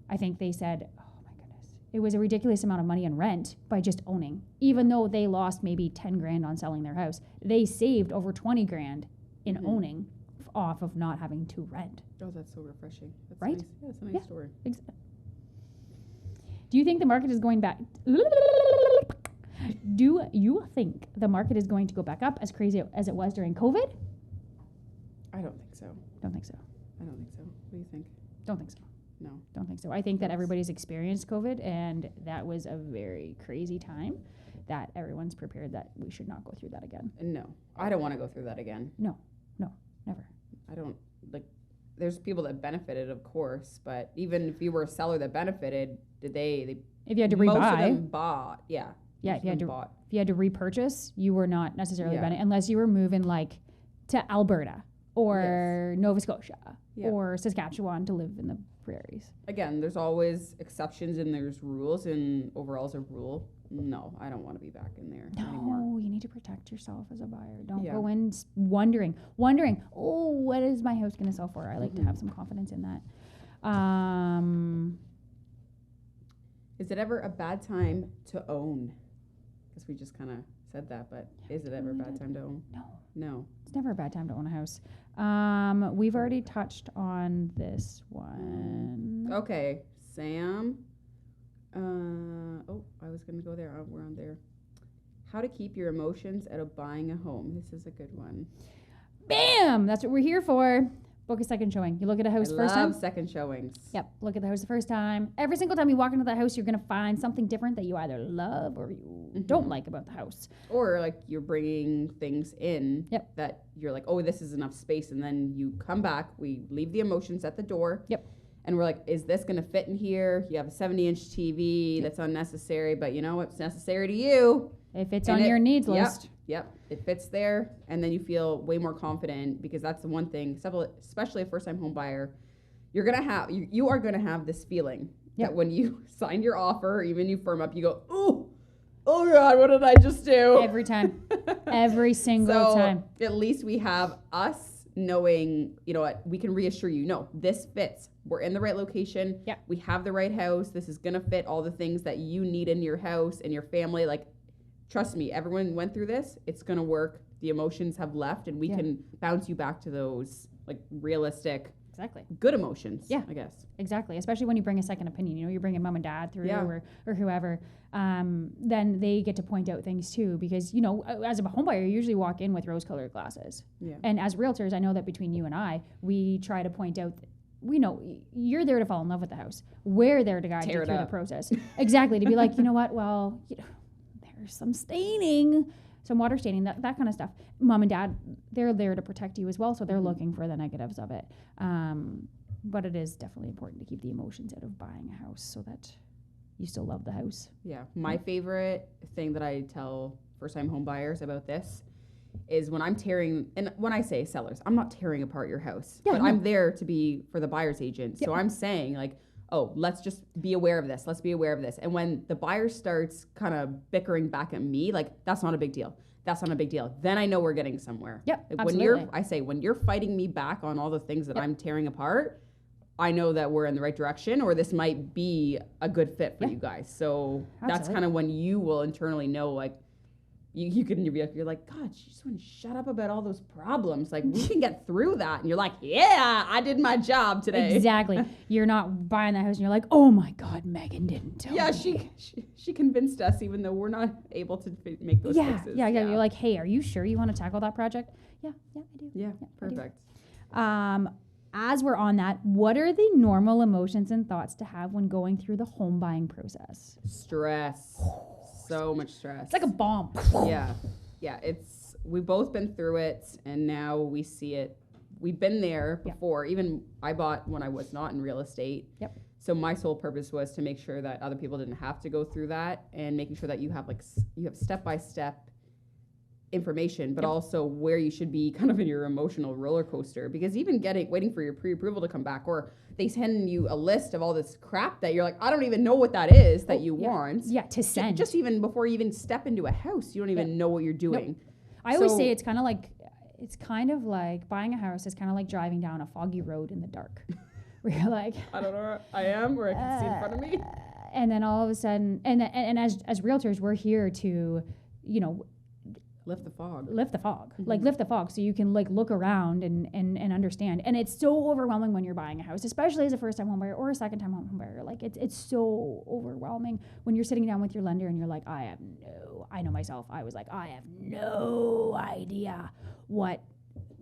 I think they said, oh my goodness, it was a ridiculous amount of money in rent by just owning. Even though they lost maybe 10 grand on selling their house, they saved over 20 grand in owning off of not having to rent. Oh, that's so refreshing. That's right? Nice. Yeah, it's a nice story. Exactly. Do you think the market is going back? Do you think the market is going to go back up as crazy as it was during COVID? I don't think so. Don't think so. I don't think so. What do you think? Don't think so. No. Don't think so. I think that everybody's experienced COVID, and that was a very crazy time that everyone's prepared that we should not go through that again. No. I don't want to go through that again. No, never. I don't, there's people that benefited, of course, but even if you were a seller that benefited, if you had to rebuy. Most of them bought, yeah. Yeah, if you had to repurchase, you were not necessarily benefiting unless you were moving to Alberta or Nova Scotia or Saskatchewan to live in the prairies. Again, there's always exceptions and there's rules, and overall as a rule, no, I don't want to be back in there anymore. No, you need to protect yourself as a buyer. Don't go in wondering, oh, what is my house going to sell for? I like to have some confidence in that. Is it ever a bad time to own? Because we just kind of said that, but is it ever a bad time to own? No. It's never a bad time to own a house. We've already touched on this one. Okay, Sam. I was going to go there. We're on there. How to keep your emotions out of buying a home. This is a good one. Bam! That's what we're here for. Book a second showing. You look at a house first time. I love second showings. Yep. Look at the house the first time. Every single time you walk into that house, you're going to find something different that you either love or you don't like about the house. Or you're bringing things in that you're like, oh, this is enough space. And then you come back. We leave the emotions at the door. Yep. And we're like, is this going to fit in here? You have a 70-inch TV that's unnecessary, but you know what's necessary to you? If it's on your needs list. Yep, it fits there, and then you feel way more confident because that's the one thing, especially a first-time home buyer, you are gonna have this feeling that when you sign your offer, even you firm up, you go, oh God, what did I just do? Every time, every single time. At least we have us knowing, you know what, we can reassure you, no, this fits. We're in the right location. Yeah. We have the right house. This is gonna fit all the things that you need in your house and your family. Trust me, everyone went through this. It's going to work. The emotions have left, and we can bounce you back to those realistic Exactly. good emotions. Yeah. I guess. Exactly. Especially when you bring a second opinion, you know, you're bringing mom and dad through Yeah. or whoever, then they get to point out things too, because, you know, as a home buyer, you usually walk in with rose colored glasses. Yeah. And as realtors, I know that between you and I, we try to point out, we know you're there to fall in love with the house. We're there to guide Tear you it through the up. process. Exactly. To be like, you know what? Well, you know, there's some staining, some water staining, that kind of stuff. Mom and dad, they're there to protect you as well. So they're looking for the negatives of it. But it is definitely important to keep the emotions out of buying a house so that you still love the house. Yeah. My favorite thing that I tell first-time home buyers about this is when I'm tearing, and when I say sellers, I'm not tearing apart your house, Yeah, but no. I'm there to be for the buyer's agent. So Yep. I'm saying like, oh, let's just be aware of this. Let's be aware of this. And when the buyer starts kind of bickering back at me, like, that's not a big deal. That's not a big deal. Then I know we're getting somewhere. Yep, Like absolutely. when you're fighting me back on all the things that Yep. I'm tearing apart, I know that we're in the right direction, or this might be a good fit for Yeah. you guys. So that's Absolutely. kind of when you will internally know, like, you can be like, you're like, God, she just wouldn't shut up about all those problems. Like, we can get through that. And you're like, yeah, I did my job today. Exactly. You're not buying that house and you're like, oh my God, Megan didn't tell Yeah, me. she convinced us, even though we're not able to make those fixes. Yeah. You're like, hey, are you sure you want to tackle that project? Yeah, I do. Yeah, I do. perfect. As we're on that, what are the normal emotions and thoughts to have when going through the home buying process? Stress. So much stress. It's like a bomb. Yeah. We've both been through it, and now we see it. We've been there Yeah. before. Even I bought when I was not in real estate. Yep. So my sole purpose was to make sure that other people didn't have to go through that, and making sure that you have step-by-step information, but Yep. also where you should be kind of in your emotional roller coaster. Because even waiting for your pre-approval to come back, or they send you a list of all this crap that you're like, I don't even know what that is that you want. Yeah, to send. Just even before you even step into a house, you don't even know what you're doing. I always So- say it's kind of like buying a house is kind of like driving down a foggy road in the dark. Where you're like, I don't know where I am, where I can see in front of me. and then all of a sudden, and as realtors, we're here to, you know, Lift the fog. lift the fog, Mhm. like lift the fog, so you can like look around and understand. And it's so overwhelming when you're buying a house, especially as a first time home buyer or a second time home buyer. Like it's so overwhelming when you're sitting down with your lender and you're like, I know myself. I was like, I have no idea what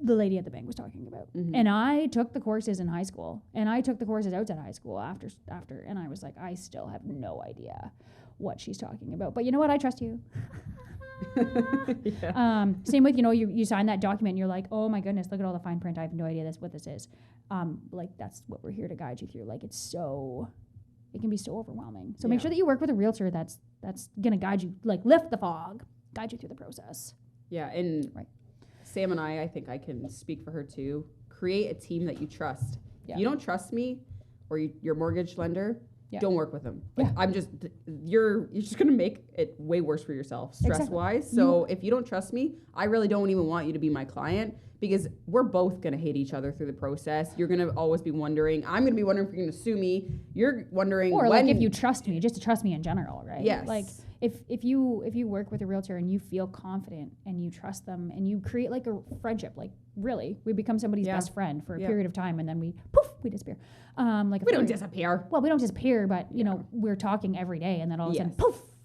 the lady at the bank was talking about. Mhm. And I took the courses in high school, and I took the courses outside high school after, and I was like, I still have no idea what she's talking about. But you know what? I trust you. Yeah. Same with, you know, you sign that document and you're like, oh my goodness, look at all the fine print. I have no idea what this is. Like that's what we're here to guide you through. Like it can be so overwhelming. So make Yeah. sure that you work with a realtor that's gonna guide you, like lift the fog, guide you through the process. Yeah, and Right. Sam and I think I can speak for her too. Create a team that you trust. Yeah. If you don't trust me or your mortgage lender, Yeah. don't work with them. Like, Yeah. you're just gonna make it way worse for yourself, stress wise. So if you don't trust me, I really don't even want you to be my client, because we're both gonna hate each other through the process. You're gonna always be wondering. I'm gonna be wondering if you're gonna sue me. You're wondering, Or when, like if you trust me, just to trust me in general, right? Yes. Like if you work with a realtor and you feel confident and you trust them and you create like a friendship, like really, we become somebody's Yeah. best friend for a Yeah. period of time, and then we disappear. Like a we don't fairy- disappear. Well, we don't disappear, but you Yeah. know, we're talking every day, and then all of a sudden, Yes. poof.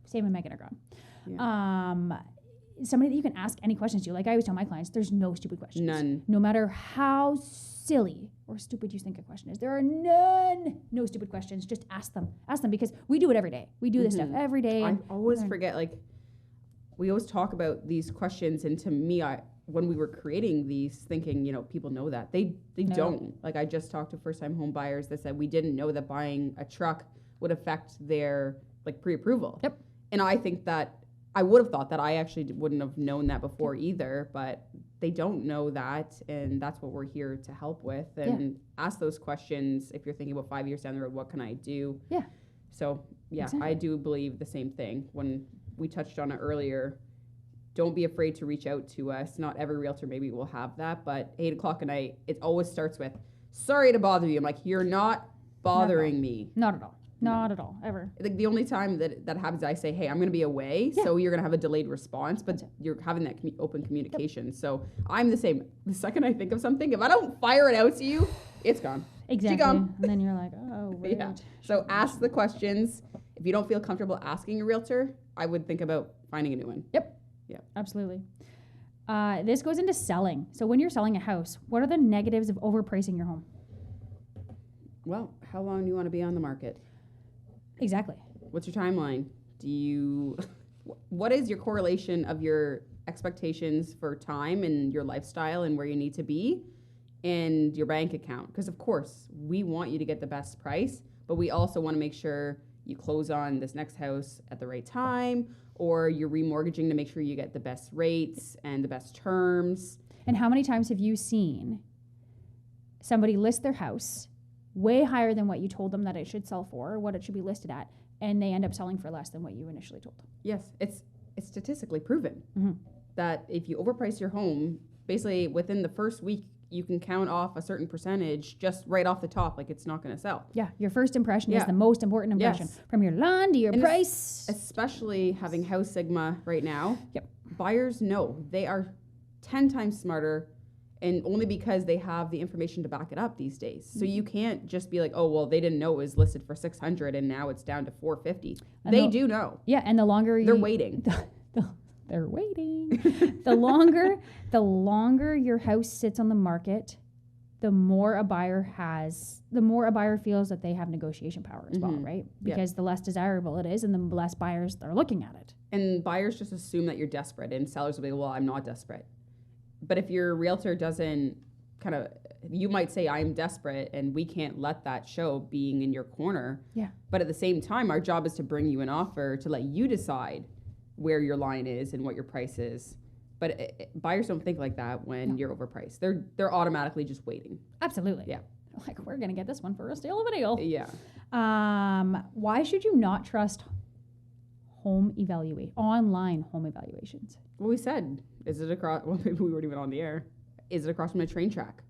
Sam and Megan are gone. Somebody that you can ask any questions to. Like I always tell my clients, there's no stupid questions. None. No matter how silly or stupid you think a question is, there are no stupid questions. Just ask them. Ask them, because we do it every day. We do this stuff Mhm. every day. I and always learn. forget, like, we always talk about these questions, and to me, when we were creating these, thinking, people know that. They No. don't. Like, I just talked to first-time home buyers that said we didn't know that buying a truck would affect their, like, pre-approval. Yep. And I think that I would have thought that. I actually wouldn't have known that before either, but they don't know that, and that's what we're here to help with. And ask those questions. If you're thinking about 5 years down the road, what can I do? Yeah. So, yeah, Exactly. I do believe the same thing. When we touched on it earlier, don't be afraid to reach out to us. Not every realtor maybe will have that, but 8 o'clock at night, it always starts with, sorry to bother you. I'm like, you're not bothering me. Not at all. Not at all, ever. Like the only time that happens, I say, hey, I'm going to be away. Yeah. So you're going to have a delayed response, but you're having that open communication. So I'm the same. The second I think of something, if I don't fire it out to you, it's gone. Exactly. gone. And then you're like, oh, weird. Yeah. So ask the questions. If you don't feel comfortable asking a realtor, I would think about finding a new one. Yep. Yeah. Absolutely. This goes into selling. So when you're selling a house, what are the negatives of overpricing your home? Well, how long do you want to be on the market? Exactly. What's your timeline? What is your correlation of your expectations for time and your lifestyle and where you need to be and your bank account? Because of course, we want you to get the best price, but we also want to make sure you close on this next house at the right time, or you're remortgaging to make sure you get the best rates and the best terms. And how many times have you seen somebody list their house way higher than what you told them that it should sell for, or what it should be listed at, and they end up selling for less than what you initially told them? Yes, it's statistically proven Mm-hmm. that if you overprice your home, basically within the first week, you can count off a certain percentage just right off the top, like it's not going to sell. Yeah, your first impression is Yeah. the most important impression. Yes. From your lawn to your And price. Especially having House Sigma right now. Yep. Buyers know they are 10 times smarter, and only because they have the information to back it up these days. So you can't just be like, oh, well, they didn't know it was listed for 600 and now it's down to 450. And They do know. Yeah, and the longer They're waiting. They're waiting. the longer your house sits on the market, the more a buyer feels that they have negotiation power as well, Mhm. right? Yeah. Because the less desirable it is, and the less buyers are looking at it. And buyers just assume that you're desperate, and sellers will be, well, I'm not desperate. But if your realtor doesn't you might say, I'm desperate, and we can't let that show being in your corner. Yeah. But at the same time, our job is to bring you an offer to let you decide where your line is and what your price is. But buyers don't think like that when you're overpriced. They're automatically just waiting. Absolutely. Yeah. Like, we're gonna get this one for a steal of a deal. Yeah. Why should you not trust online home evaluations? Well, we said, is it across? Well, maybe we weren't even on the air. Is it across from a train track?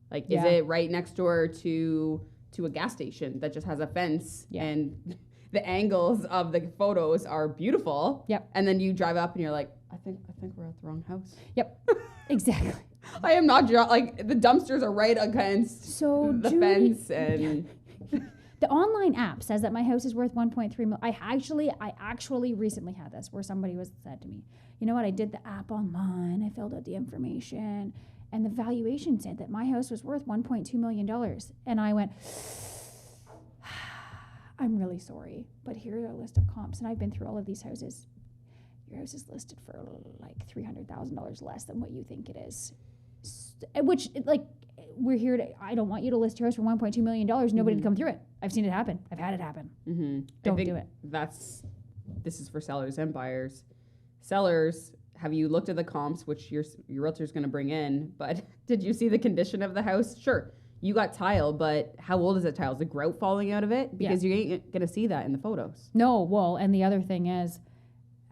Like, Yeah. is it right next door to a gas station that just has a fence? Yeah. And the angles of the photos are beautiful. Yep. And then you drive up and you're like, I think we're at the wrong house. Yep. Exactly. I am not like the dumpsters are right against So the Judy- fence and The online app says that my house is worth 1.3 million. I actually recently had this where somebody said to me, you know what? I did the app online. I filled out the information, and the valuation said that my house was worth $1.2 million. And I went, I'm really sorry, but here are a list of comps, and I've been through all of these houses. Your house is listed for like $300,000 less than what you think it is. Which, like, we're here to, I don't want you to list your house for $1.2 million. Nobody to come through it. I've seen it happen. I've had it happen. Don't do it. This is for sellers and buyers. Sellers, have you looked at the comps, which your realtor's going to bring in? But did you see the condition of the house? Sure, you got tile, but how old is that tile? Is the grout falling out of it? Because you ain't going to see that in the photos. No, well, and the other thing is,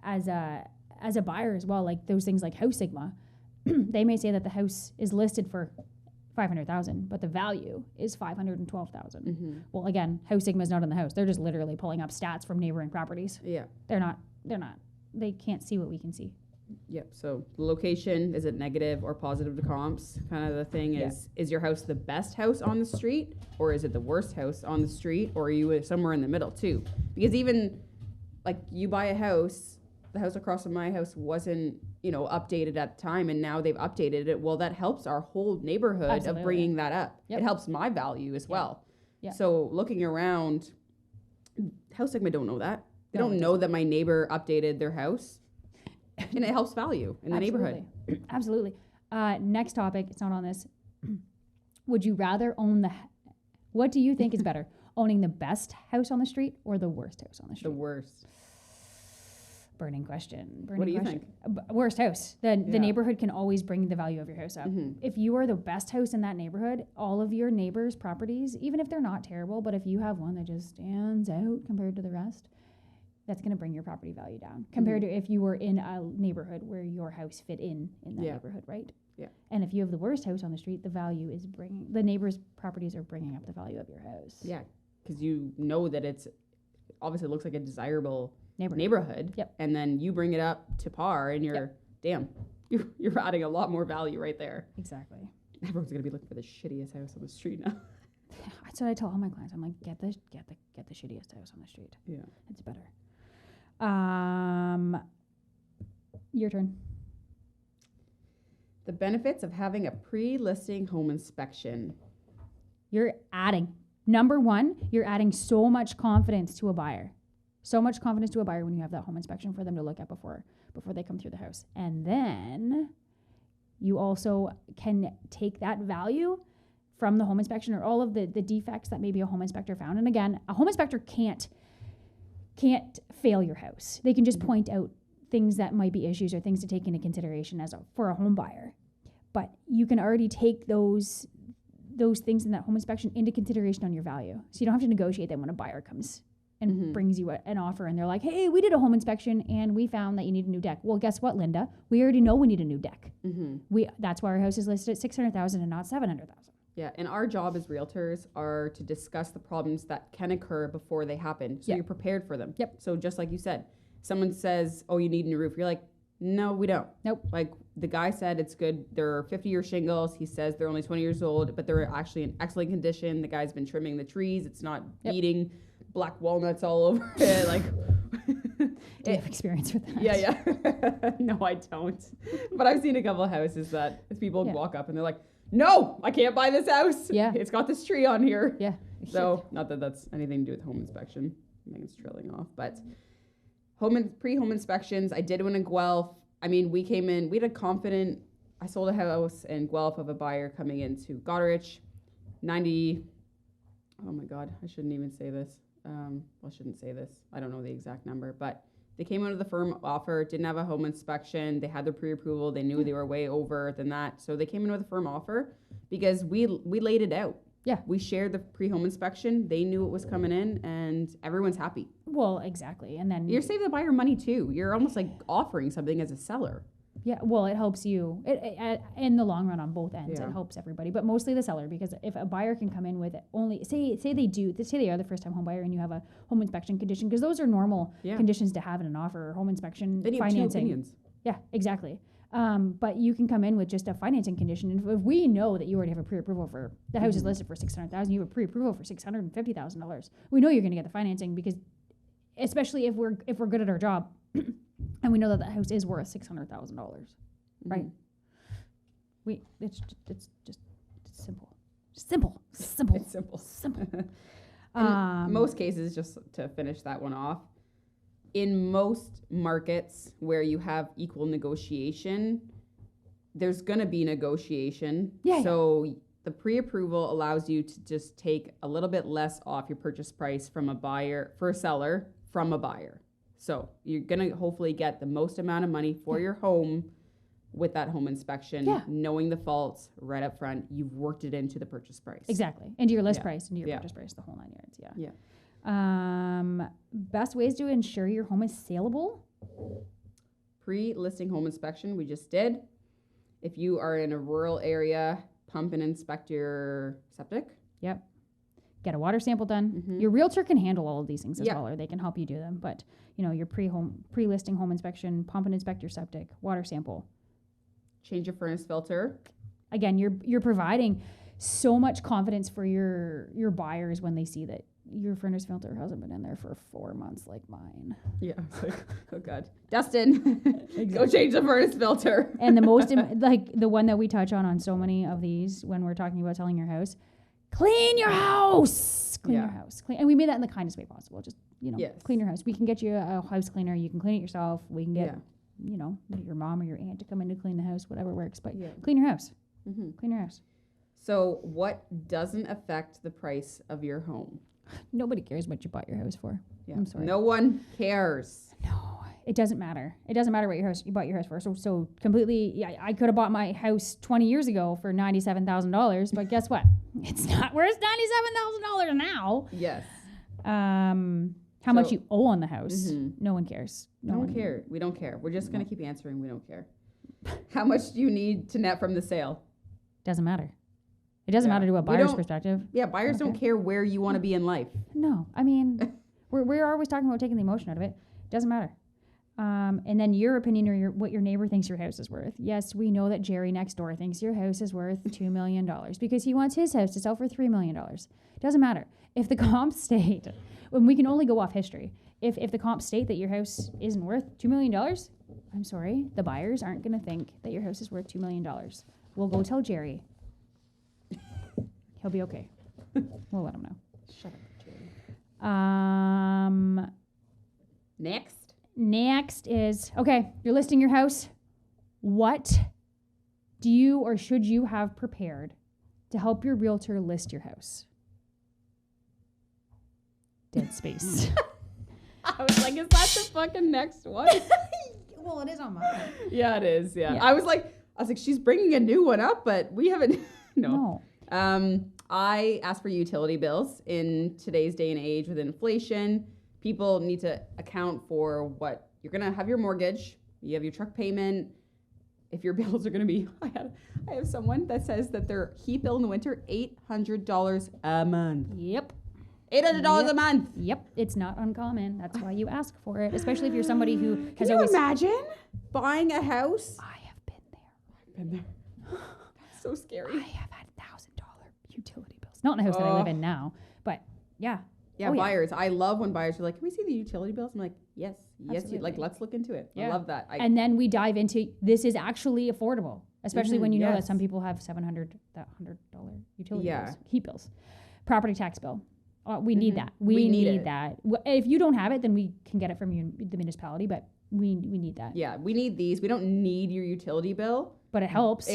as a buyer as well, like those things like House Sigma, they may say that the house is listed for $500,000, but the value is $512,000. Well, again, House Sigma is not in the house. They're just literally pulling up stats from neighboring properties. Yeah. They're not. They can't see what we can see. Yep. So the location, is it negative or positive to comps? Kind of the thing is your house the best house on the street, or is it the worst house on the street, or are you somewhere in the middle too? Because even like you buy a house, the house across from my house wasn't, updated at the time, and now they've updated it. Well, that helps our whole neighborhood Absolutely. of bringing that up. Yep. It helps my value as well. Yeah. So looking around, House Sigma don't know that. They No, don't it know that my neighbor updated their house, and it helps value in the neighborhood. Absolutely. Next topic. It's not on this. Would you rather what do you think is better? Owning the best house on the street or the worst house on the street? The worst. Burning question. What do you think? Worst house. The Yeah. neighborhood can always bring the value of your house up. If you are the best house in that neighborhood, all of your neighbors' properties, even if they're not terrible, but if you have one that just stands out compared to the rest, that's going to bring your property value down compared to if you were in a neighborhood where your house fit in that neighborhood, right? Yeah. And if you have the worst house on the street, the neighbors' properties are bringing up the value of your house. Yeah, because you know that it's obviously looks like a desirable Neighborhood. neighborhood. Yep. And then you bring it up to par and you're, damn, you're adding a lot more value right there. Exactly. Everyone's going to be looking for the shittiest house on the street now. That's what I tell all my clients. I'm like, get the shittiest house on the street. Yeah. It's better. Your turn. The benefits of having a pre-listing home inspection. You're adding, number one, you're adding so much confidence to a buyer. So much confidence to a buyer when you have that home inspection for them to look at before they come through the house. And then you also can take that value from the home inspection or all of the defects that maybe a home inspector found. And again, a home inspector can't fail your house. They can just point out things that might be issues or things to take into consideration for a home buyer. But you can already take those things in that home inspection into consideration on your value. So you don't have to negotiate them when a buyer comes and brings you an offer and they're like, hey, we did a home inspection and we found that you need a new deck. Well, guess what, Linda? We already know we need a new deck. That's why our house is listed at $600,000 and not $700,000. Yeah, and our job as realtors are to discuss the problems that can occur before they happen, so you're prepared for them. Yep. So just like you said, someone says, oh, you need a new roof. You're like, no, we don't. Nope. Like the guy said, it's good. They're 50-year shingles. He says they're only 20 years old, but they're actually in excellent condition. The guy's been trimming the trees. It's not eating black walnuts all over it. Like, Do you have experience with that? yeah. No, I don't. But I've seen a couple of houses that people walk up and they're like, no, I can't buy this house. Yeah. It's got this tree on here. Yeah. So not that that's anything to do with home inspection. Megan's trailing off, but pre-home inspections, I did one in Guelph. I mean, we came in, we had a confident, I sold a house in Guelph of a buyer coming into Goderich, 90, oh my God, I shouldn't even say this. I shouldn't say this. I don't know the exact number, but they came out of the firm offer, didn't have a home inspection. They had their pre-approval. They knew they were way over than that. So they came in with a firm offer because we laid it out. Yeah. We shared the pre-home inspection. They knew it was coming in and everyone's happy. Well, exactly. And then You're saving the buyer money too. You're almost like offering something as a seller. yeah, well, it helps you in the long run on both ends. Yeah. It helps everybody, but mostly the seller, because if a buyer can come in with only say they are the first time home buyer and you have a home inspection condition, because those are normal conditions to have in an offer or home inspection Then you have two financing. opinions. Yeah, exactly. But you can come in with just a financing condition, and if we know that you already have a pre-approval for the house is listed for $600,000, you have a pre-approval for $650,000. We know you're going to get the financing, because especially if we're good at our job. And we know that house is worth $600,000, right? It's simple. It's simple. In most cases, just to finish that one off, in most markets where you have equal negotiation, there's going to be negotiation. Yeah. So the pre-approval allows you to just take a little bit less off your purchase price from a seller from a buyer. So you're going to hopefully get the most amount of money for your home with that home inspection, knowing the faults right up front. You've worked it into the purchase price. Exactly. Into your list price, into your purchase price, the whole 9 yards. Yeah. Best ways to ensure your home is saleable? Pre-listing home inspection, we just did. If you are in a rural area, pump and inspect your septic. Yep. Get a water sample done. Mm-hmm. Your realtor can handle all of these things as well, or they can help you do them. But your pre-listing home inspection, pump and inspect your septic, water sample. Change your furnace filter. Again, you're providing so much confidence for your buyers when they see that your furnace filter hasn't been in there for 4 months like mine. Yeah, it's like, oh God, Dustin, go change the furnace filter. And the most like the one that we touch on so many of these when we're talking about selling your house. Clean your house. Clean your house. And we made that in the kindest way possible. Just, clean your house. We can get you a house cleaner. You can clean it yourself. We can get, your mom or your aunt to come in to clean the house, whatever works. But clean your house. Mm-hmm. Clean your house. So what doesn't affect the price of your home? Nobody cares what you bought your house for. Yeah. I'm sorry. No one cares. No, it doesn't matter. It doesn't matter what you bought your house for. So completely, I could have bought my house 20 years ago for $97,000, but guess what? It's not worth $97,000 now. Yes. How much you owe on the house? No one cares. No one cares. We don't care. We're just gonna keep answering. We don't care. How much do you need to net from the sale? Doesn't matter. It doesn't matter to a buyer's perspective. Yeah, buyers don't care where you want to be in life. No, I mean, We're always talking about taking the emotion out of it. Doesn't matter. And then your opinion or what your neighbor thinks your house is worth. Yes, we know that Jerry next door thinks your house is worth $2 million because he wants his house to sell for $3 million. Doesn't matter. If the comps state, when we can only go off history, if the comps state that your house isn't worth $2 million, I'm sorry, the buyers aren't going to think that your house is worth $2 million. We'll go tell Jerry. He'll be okay. We'll let him know. Shut up, Jerry. Next is, okay, you're listing your house. What do you or should you have prepared to help your realtor list your house? Dead space. I was like, is that the fucking next one? Well, it is on mine. Yeah, it is. Yeah. Yeah. I was like, she's bringing a new one up, but we haven't. No. No. I asked for utility bills. In today's day and age with inflation, people need to account for what you're going to have: your mortgage, you have your truck payment. If your bills are going to be, I have someone that says that their heat bill in the winter, $800 a month. Yep. $800 a month. Yep. It's not uncommon. That's why you ask for it, especially if you're somebody who Can has you always. imagine buying a house? I have been there. I've been there. That's so scary. I have had $1,000 utility bills. Not in the house that I live in now, but yeah. Yeah, Oh, yeah. buyers. I love when buyers are like, can we see the utility bills? I'm like, yes, Absolutely. like, let's look into it. Yeah. I love that. And then we dive into this is actually affordable, especially when you know that yes. some people have $700 utility Yeah. bills, heat bills, property tax bill. We need that. We need need it. that. If you don't have it, then we can get it from the municipality, but we need that. Yeah, we need these. We don't need your utility bill. But it helps.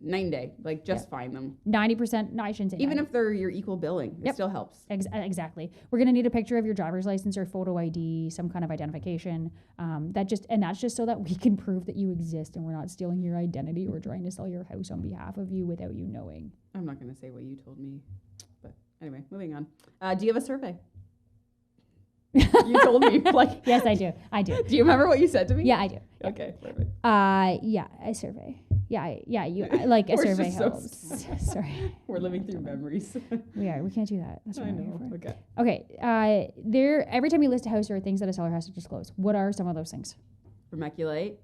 Night and day. Like, just find them. 90%, no, I shouldn't say Even 90. if they're your equal billing, it Yep. still helps. Exactly. We're going to need a picture of your driver's license or photo ID, some kind of identification. That's just so that we can prove that you exist and we're not stealing your identity or trying to sell your house on behalf of you without you knowing. I'm not going to say what you told me. But anyway, moving on. Do you have a survey? You told me. Like, Yes, I do. do you remember what you said to me? Yeah, I do. Okay, perfect. Yeah, a survey. Like a We're survey just so helps. Sorry. We're living through memories. We can't do that. That's what I I'm here know. for. Okay. Okay. Every time you list a house, there are things that a seller has to disclose. What are some of those things? Vermiculite.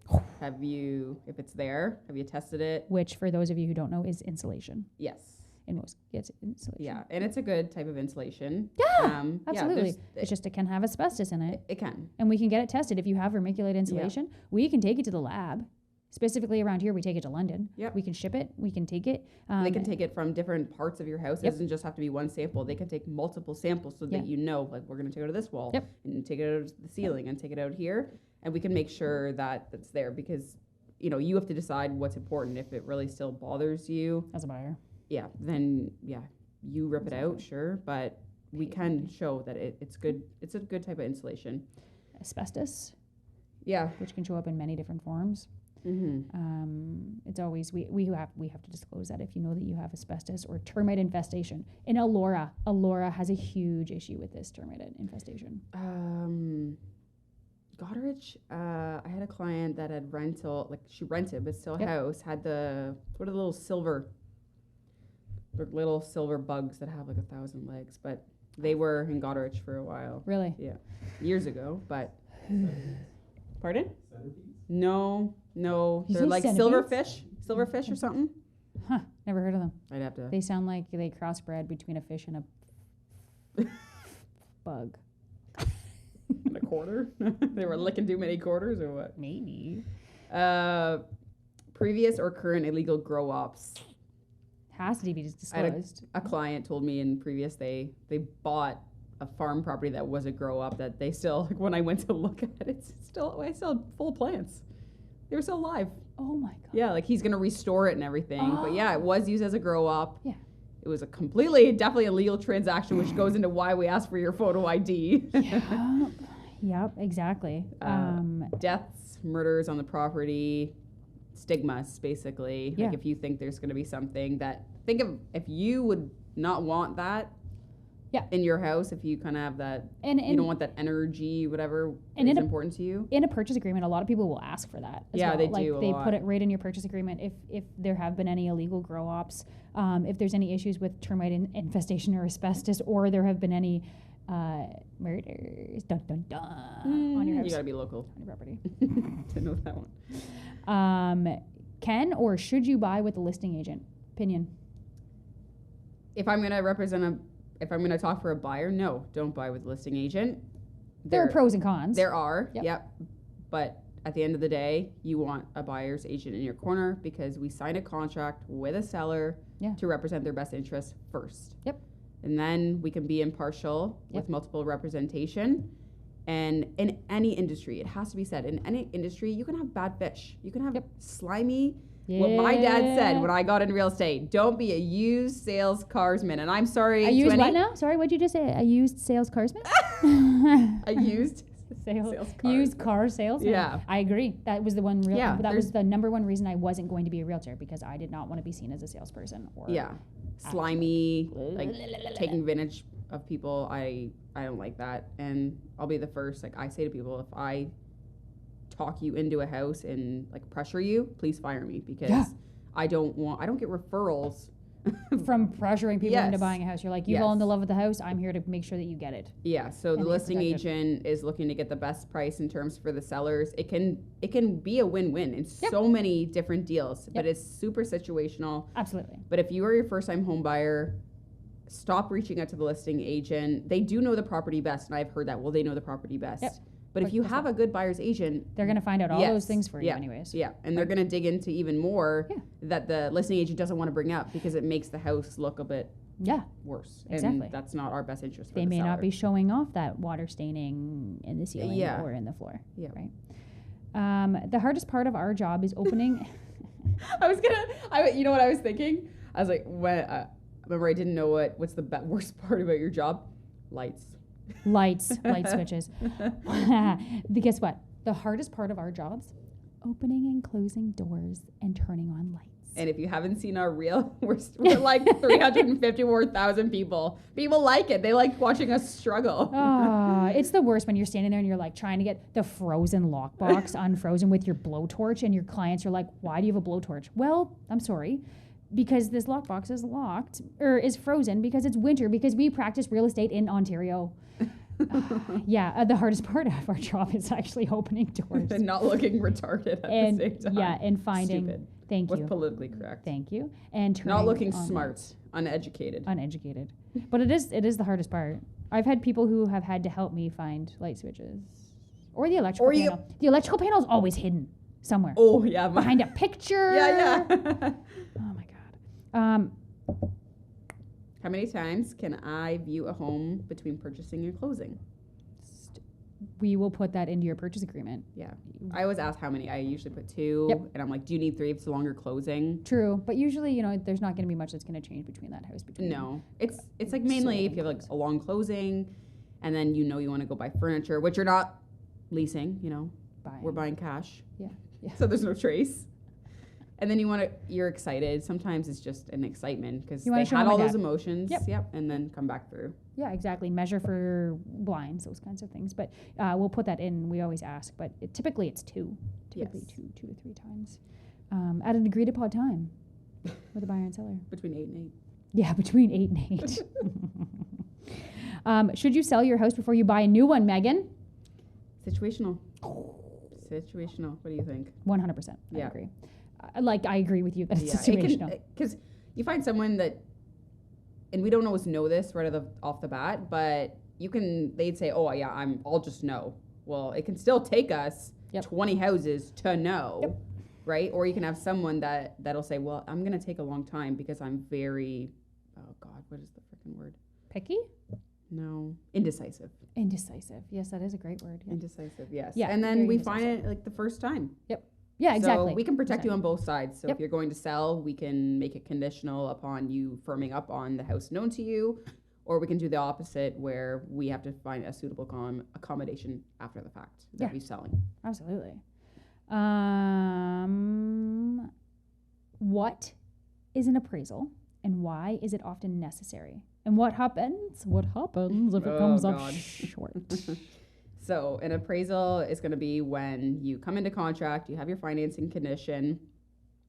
If it's there, have you tested it? Which, for those of you who don't know, is insulation. Yes. In most, it's insulation. Yeah, and it's a good type of insulation. Yeah, absolutely. Yeah, It's just it can have asbestos in it, it can. and we can get it tested. If you have vermiculite insulation, we can take it to the lab. Specifically around here, we take it to London. Yep. We can ship it. We can take it. They can take it from different parts of your house. Yep. It doesn't just have to be one sample. They can take multiple samples so that you know, like, we're going to take it to this wall Yep. and take it out of the ceiling and take it out here. And we can make sure that that's there because, you have to decide what's important. If it really still bothers you, as a buyer. then you rip it out, sure. But we can show that it's good. It's a good type of insulation. Asbestos, Yeah. which can show up in many different forms. Mm-hmm. It's always we have to disclose that if you know that you have asbestos or termite infestation. In Elora has a huge issue with this termite infestation. Goderich, I had a client that had rental, like she rented, but still Yep. house, had the little silver bugs that have like 1,000 legs, but they were in Goderich for a while. Really? Yeah. Years ago, but. Pardon? Centipedes? No, You they're say like centipedes? silverfish or something. Huh? Never heard of them. I'd have to. They sound like they crossbred between a fish and a bug. A quarter? They were licking too many quarters or what? Maybe. Previous or current illegal grow ops. Has to be disclosed. A client told me in previous they bought a farm property that was a grow up that they still, like, when I went to look at it, I still had full plants. They were still alive. Oh my god. Yeah, like he's gonna restore it and everything. But yeah, it was used as a grow up. Yeah. It was definitely a legal transaction, which goes into why we asked for your photo ID. Yep, exactly. Deaths, murders on the property, stigmas, basically. Yeah. Like if you think there's going to be something think of if you would not want that in your house, if you kind of have that, and you don't want that energy, whatever and is important to you. In a purchase agreement, a lot of people will ask for that as Yeah, well. they like do a they lot. put it right in your purchase agreement if there have been any illegal grow ops, if there's any issues with termite infestation or asbestos, or there have been any Murders. Dun dun dun. On your house. You gotta be local On your property. to know that one. Can or should you buy with a listing agent? Opinion. If I'm gonna talk for a buyer, no, don't buy with a listing agent. There are pros and cons. There are, Yep. yep. But at the end of the day, you want a buyer's agent in your corner because we sign a contract with a seller Yeah. to represent their best interests first. Yep. And then we can be impartial Yep. with multiple representation. And in any industry, it has to be said, in any industry, you can have bad fish. You can have Yep. slimy. What my dad said Yeah. when I got in real estate, don't be a used sales carsman. And I'm sorry. A to used any- what now? Sorry, what'd you just say? A used sales carsman? A used Sales car. used car salesman. Yeah. I agree. That was the one real. Yeah, that was there's- the number one reason I wasn't going to be a realtor because I did not want to be seen as a salesperson. Or Yeah, slimy, like taking advantage of people. I don't like that, and I'll be the first. Like I say to people, if I talk you into a house and like pressure you, please fire me because Yeah. I don't get referrals. from pressuring people into Yes. buying a house. You're like, you fall in Yes. love with the house. I'm here to make sure that you get it. Yeah, so the And be listing protective. agent is looking to get the best price in terms for the sellers. It can be a win-win in Yep. so many different deals, but Yep. it's super situational. Absolutely. But if you are your first-time home buyer, stop reaching out to the listing agent. They do know the property best, and I've heard that. Well, they know the property best. Yep. But if But you guess have a good buyer's agent, They're going to find out all Yes. those things for you Yeah. anyways. yeah, and they're going to dig into even more Yeah. that the listing agent doesn't want to bring up because it makes the house look a bit Yeah. worse. Exactly. And that's not our best interest for They the may seller. not be showing off that water staining in the ceiling Yeah. or in the floor. Yeah. Right. The hardest part of our job is opening. You know what I was thinking? I was like, remember I didn't know what's the worst part about your job? Lights. light switches. Guess what? The hardest part of our jobs, opening and closing doors and turning on lights. And if you haven't seen our reel, we're like 354,000 people. People like it. They like watching us struggle. It's the worst when you're standing there and you're like trying to get the frozen lockbox unfrozen with your blowtorch, and your clients are like, "Why do you have a blowtorch?" Well, I'm sorry, because this lockbox is locked or is frozen because it's winter because we practice real estate in Ontario. The hardest part of our job is actually opening doors And not looking retarded at and the same time. and finding. Stupid. Thank What's you. politically correct. Thank you. And turning Not looking on smart. lights. Uneducated. Uneducated. But it is the hardest part. I've had people who have had to help me find light switches or the electrical panel. The electrical panel is always hidden somewhere Oh, yeah. behind a picture. Yeah. Oh my god. How many times can I view a home between purchasing and closing? We will put that into your purchase agreement. Yeah. I always ask how many. I usually put 2. Yep. And I'm like, do you need 3 if it's a longer closing? True, but usually, there's not going to be much that's going to change between that house. No. It's like mainly if you have like a long closing and then you want to go buy furniture, which you're not leasing, Buying. we're buying cash. Yeah. So there's no trace. And then you're excited. Sometimes it's just an excitement because You they wanna show had mom all and those dad. emotions. Yep. And then come back through. Yeah, exactly. Measure for blinds, those kinds of things. But we'll put that in. We always ask, but typically it's 2. Typically Yes. 2 to 3 times at an agreed upon time with a buyer and seller. Between 8 and 8. Yeah, between 8 and 8. Should you sell your house before you buy a new one, Megan? Situational. Situational. What do you think? 100%. I Yeah. agree. I agree with you that it's situational. Because you find someone that, and we don't always know this right off the bat, but they'd say, oh yeah, I'll just know. Well, it can still take us Yep. 20 houses to know, Yep. right? Or you can have someone that'll say, well, I'm going to take a long time because I'm very, oh God, what is the freaking word? Picky? No, indecisive. Indecisive. Yes, that is a great word. Yeah, Indecisive, yes. Yeah, And then very we find it like the first time. yeah, exactly. So we can protect you on both sides. So Yep. if you're going to sell, we can make it conditional upon you firming up on the house known to you, or we can do the opposite where we have to find a suitable accommodation after the fact that Yeah. we're selling. Absolutely. What is an appraisal and why is it often necessary? And what happens? What happens if it Oh, comes up God. short? So an appraisal is going to be when you come into contract, you have your financing condition.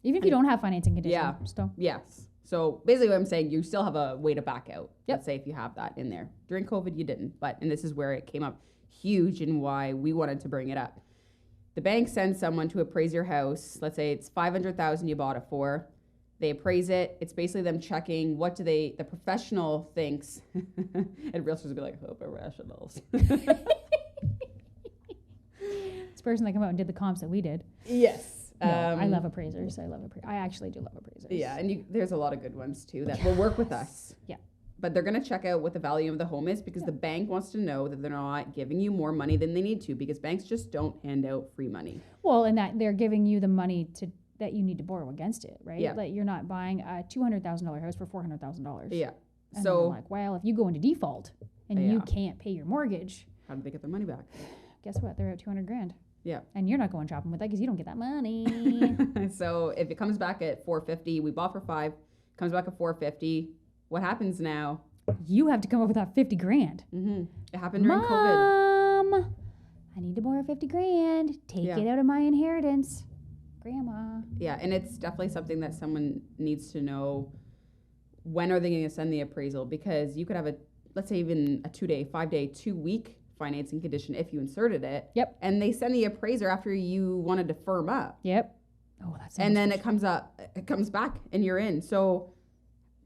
Even if you don't have financing condition. Yeah. Still. Yes. So basically what I'm saying, you still have a way to back out. Yep. Let's say if you have that in there. During COVID, you didn't. And this is where it came up huge and why we wanted to bring it up. The bank sends someone to appraise your house. Let's say it's $500,000 you bought it for. They appraise it. It's basically them checking the professional thinks, and realtors will be like, oh, professionals. This person that came out and did the comps that we did. Yes. No, I love appraisers. I actually do love appraisers. Yeah, and there's a lot of good ones too that will work with us. Yeah. But they're going to check out what the value of the home is because the bank wants to know that they're not giving you more money than they need to because banks just don't hand out free money. Well, and that they're giving you the money that you need to borrow against it, right? Yeah. Like you're not buying a $200,000 house for $400,000. Yeah. And So I'm like, well, if you go into default and you Yeah. can't pay your mortgage, how do they get their money back? guess what? They're at $200,000. Yeah. And you're not going shopping with that because you don't get that money. So if it comes back at $450, we bought for $5, comes back at $450. What happens now? You have to come up with that $50,000. Mm-hmm. It happened during COVID. Mom, I need to borrow $50,000. Take Yeah. it out of my inheritance. Grandma. Yeah, and it's definitely something that someone needs to know. When are they going to send the appraisal? Because you could have let's say even a 2-day, 5-day, 2-week financing condition if you inserted it. Yep. And they send the appraiser after you wanted to firm up. Yep. Oh, that's And then it comes back and you're in. So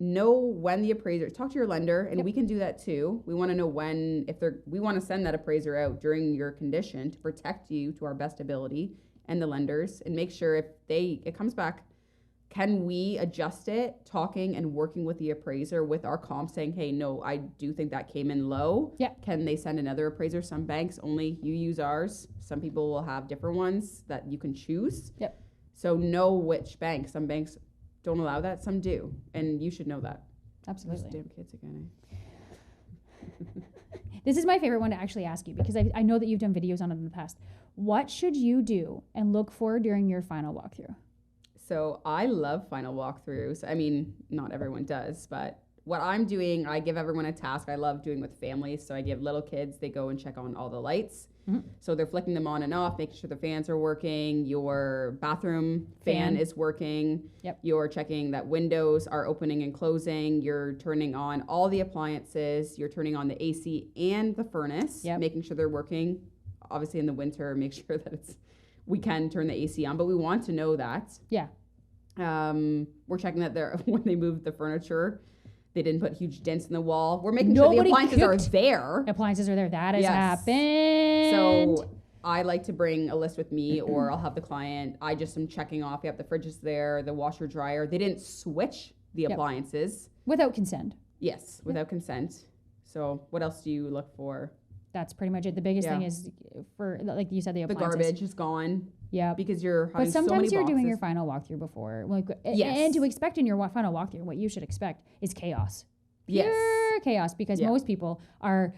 know when the appraiser, talk to your lender, and Yep. we can do that too. We want to know when, we want to send that appraiser out during your condition to protect you to our best ability and the lenders and make sure if it comes back, can we adjust it, talking and working with the appraiser with our comp saying, hey, no, I do think that came in low. Yeah. Can they send another appraiser? Some banks only you use ours. Some people will have different ones that you can choose. Yep. So know which bank. Some banks don't allow that, some do. And you should know that. Absolutely. Those damn kids again. This is my favorite one to actually ask you because I know that you've done videos on it in the past. What should you do and look for during your final walkthrough? So I love final walkthroughs. I mean, not everyone does, but what I'm doing, I give everyone a task I love doing with families. So I give little kids, they go and check on all the lights. Mm-hmm. So they're flicking them on and off, making sure the fans are working. Your bathroom fan is working. Yep. You're checking that windows are opening and closing. You're turning on all the appliances. You're turning on the AC and the furnace, Yep. making sure they're working. Obviously in the winter, make sure that we can turn the AC on, but we want to know that. Yeah. We're checking that when they moved the furniture, they didn't put huge dents in the wall. We're making Nobody sure the appliances are cooked. there. Appliances are there. That has Yes. happened. So I like to bring a list with me, or I'll have the client. I just am checking off. Yep, the fridge is there, the washer dryer. They didn't switch the Yep. appliances. Without consent. Yes, without consent. So what else do you look for? That's pretty much it. The biggest thing Yeah. is for, like you said, the The appliances. garbage is gone Yeah. because you're having But so many sometimes you're doing boxes. your final walkthrough before. Like, Yes. And to expect in your final walkthrough, what you should expect is chaos. Yes. Pure chaos because Yeah. most people are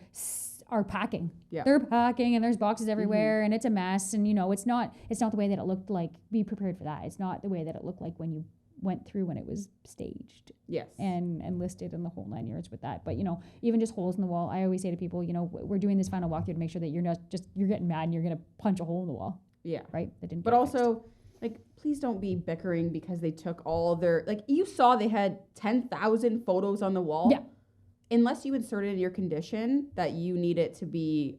packing. Yeah. They're packing and there's boxes everywhere and it's a mess and it's not the way that it looked like. Be prepared for that. It's not the way that it looked like when you went through when it was staged Yes. and listed in the whole 9 yards with that. But even just holes in the wall, I always say to people, we're doing this final walkthrough to make sure that you're getting mad and you're going to punch a hole in the wall, Yeah. right? That didn't But get also, please don't be bickering because they took all their, you saw they had 10,000 photos on the wall. Yeah. Unless you inserted in your condition that you need it to be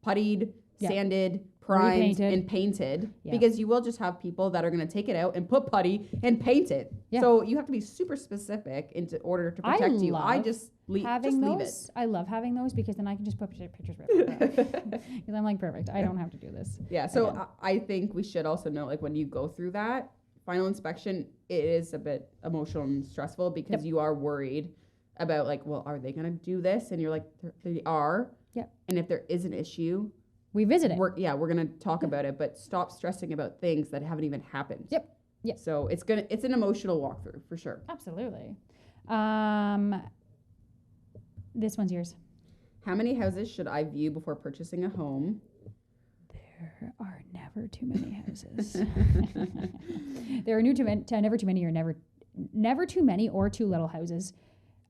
puttied, Yeah. sanded, primed, Repainted. and painted. Yeah. Because you will just have people that are going to take it out and put putty and paint it. Yeah. So you have to be super specific in order to protect you. I love just leave having it. those. I love having those because then I can just put pictures right up. Because I'm like, perfect. I don't have to do this. Yeah, so Again. I think we should also know, when you go through that final inspection, it is a bit emotional and stressful because you are worried about, well, are they going to do this? And you're like, they are. Yep. And if there is an issue, We visit it. we're going to talk about it, but stop stressing about things that haven't even happened. Yep. Yep. So it's an emotional walkthrough for sure. Absolutely. This one's yours. How many houses should I view before purchasing a home? There are never too many houses. There are never too many or never too many or too little houses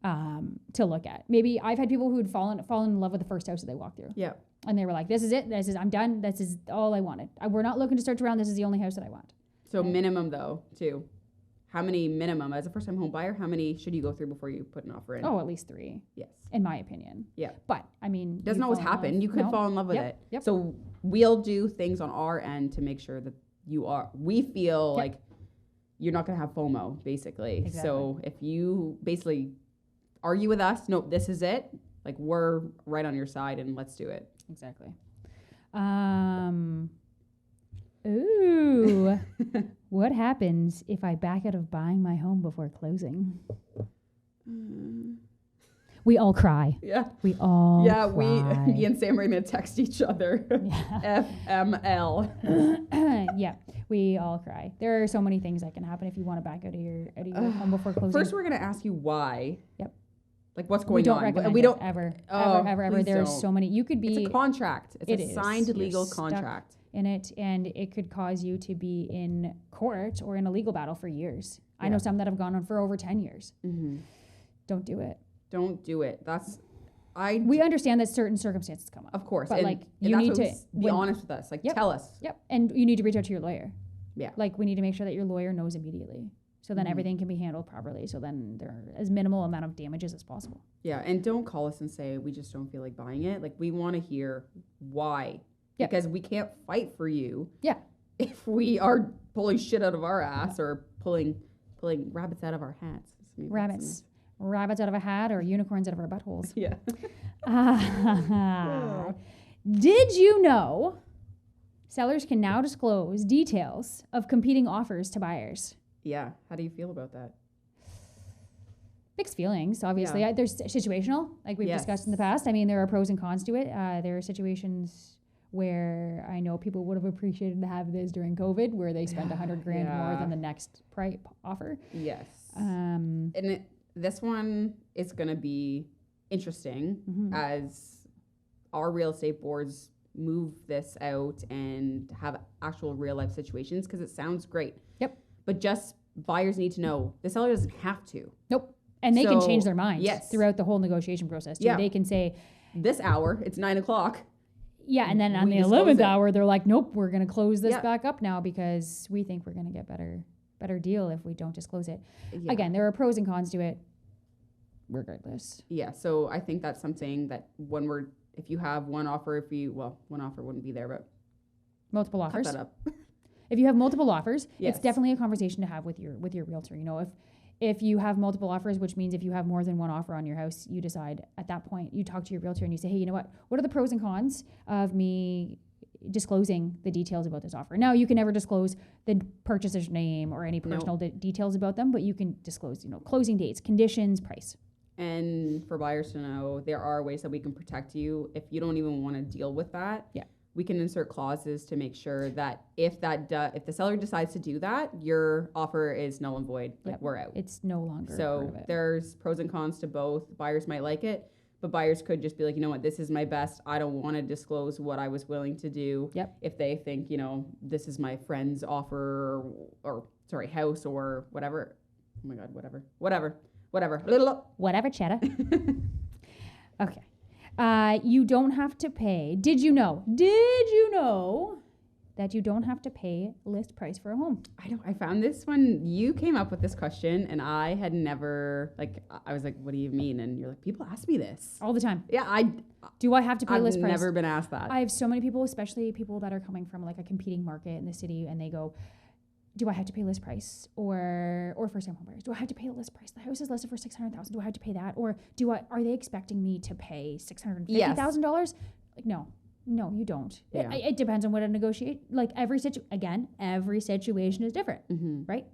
to look at. Maybe I've had people who had fallen in love with the first house that they walked through. Yeah. And they were like, this is it. I'm done. This is all I wanted. We're not looking to search around. This is the only house that I want. So minimum though, too. how many minimum, as a first time home buyer, how many should you go through before you put an offer in? Oh, at least 3. Yes. In my opinion. Yeah. But I mean, Doesn't you always fall in happen. love. You could No. fall in love with Yep, it. yep. So we'll do things on our end to make sure that we feel Yep. like you're not going to have FOMO, basically. Exactly. So if you basically argue with us, no, this is it. Like, we're right on your side and let's do it. Exactly. Ooh. What happens if I back out of buying my home before closing? We all cry. Yeah. We all Yeah, cry. me and Sam are going to text each other. Yeah. FML. Yeah, we all cry. There are so many things that can happen if you want to back out of your home before closing. First, we're going to ask you why. Yep. Like, what's going we don't on? recommend we it don't ever, Oh, ever. please There are don't. so many. You could be It's a contract. It's It a is. signed You're legal stuck. contract. in it, and it could cause you to be in court or in a legal battle for years. I know Yeah. some that have gone on for over 10 years. Mm-hmm. Don't do it. Don't do it. We understand that certain circumstances come up. Of course. But, and, like, and you that's need what to- we be when- honest with us. Like, Yep. tell us. Yep. And you need to reach out to your lawyer. Yeah. Like, we need to make sure that your lawyer knows immediately. So then Mhm. everything can be handled properly. So then there are as minimal amount of damages as possible. Yeah. And don't call us and say, we just don't feel like buying it. Like, we want to hear why. Yeah. Because we can't fight for you. Yeah. If we are pulling shit out of our ass or pulling rabbits out of our hats. Maybe that's Rabbits. Rabbits out of a hat or unicorns out of our buttholes. Yeah. Did you know sellers can now disclose details of competing offers to buyers? Yeah. How do you feel about that? Mixed feelings, obviously. Yeah. There's situational, like we've discussed in the Yes. past. I mean, there are pros and cons to it. There are situations where I know people would have appreciated to have this during COVID, where they spent $100,000 more Yeah. than the next offer. Yes. Um, And this one is going to be interesting mhm. as our real estate boards move this out and have actual real life situations, because it sounds great. Yep. But just buyers need to know the seller doesn't have to. Nope. And they can So, change their minds yes. throughout the whole negotiation process too. Yeah. They can say, This hour, it's 9:00. yeah, and then on We the disclose 11th it. hour, they're like, nope, we're going to close this Yeah. back up now because we think we're going to get better deal if we don't disclose it. Yeah. Again, there are pros and cons to it regardless. Yeah. So I think that's something that if you have one offer, one offer wouldn't be there, but Multiple cut offers. that up. If you have multiple offers, Yes. it's definitely a conversation to have with your realtor. You know, if you have multiple offers, which means if you have more than one offer on your house, you decide at that point, you talk to your realtor and you say, hey, you know what are the pros and cons of me disclosing the details about this offer? Now, you can never disclose the purchaser's name or any personal details about them, but you can disclose, closing dates, conditions, price. And for buyers to know, there are ways that we can protect you if you don't even want to deal with that. Yeah. We can insert clauses to make sure that if the seller decides to do that, your offer is null and void. Like, Yep. we're out. It's no longer part So of it. there's pros and cons to both. Buyers might like it, but buyers could just be like, you know what, this is my best. I don't want to disclose what I was willing to do. Yep. If they think, this is my friend's offer or house or whatever. Oh my God, whatever. Whatever, cheddar. Okay. You don't have to pay. Did you know that you don't have to pay list price for a home? I found this one. You came up with this question, and I had never, I was like, what do you mean? And you're like, people ask me this. All the time. Yeah, Do I have to pay I've list price? never been asked that. I have so many people, especially people that are coming from like a competing market in the city, and they go, do I have to pay list price? Or first time homebuyers, do I have to pay the list price? The house is listed for $600,000. Do I have to pay that? Or are they expecting me to pay $650,000? Like, no, you don't. Yeah. It depends on what I negotiate. Like every situation is different, Mm-hmm. right?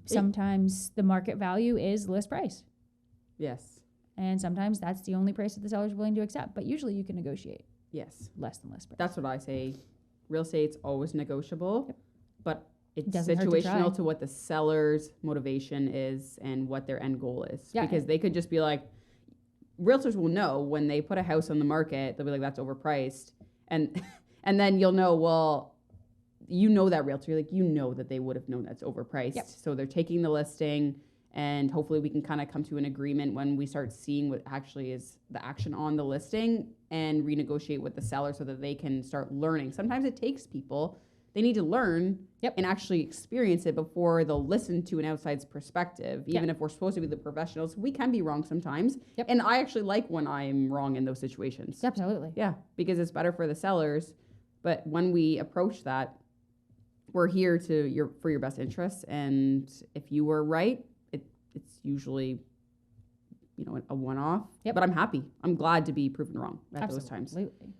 Sometimes the market value is list price, Yes. and sometimes that's the only price that the seller's willing to accept. But usually you can negotiate Yes. less than list price. That's what I say. Real estate's always negotiable, Yep. but it's Doesn't hurt to try. situational to what the seller's motivation is and what their end goal is. Yeah. Because they could just be like, realtors will know when they put a house on the market, they'll be like, that's overpriced. And then you'll know, well, that realtor, that they would have known that's overpriced. Yep. So they're taking the listing, and hopefully we can kind of come to an agreement when we start seeing what actually is the action on the listing and renegotiate with the seller so that they can start learning. Sometimes it takes people they need to learn Yep. and actually experience it before they'll listen to an outside's perspective. Even Yep. if we're supposed to be the professionals, we can be wrong sometimes. Yep. And I actually like when I'm wrong in those situations. Absolutely. Yeah, because it's better for the sellers. But when we approach that, we're here for your best interests. And if you were right, it's usually, a one-off. Yep. But I'm happy. I'm glad to be proven wrong at those times. Absolutely.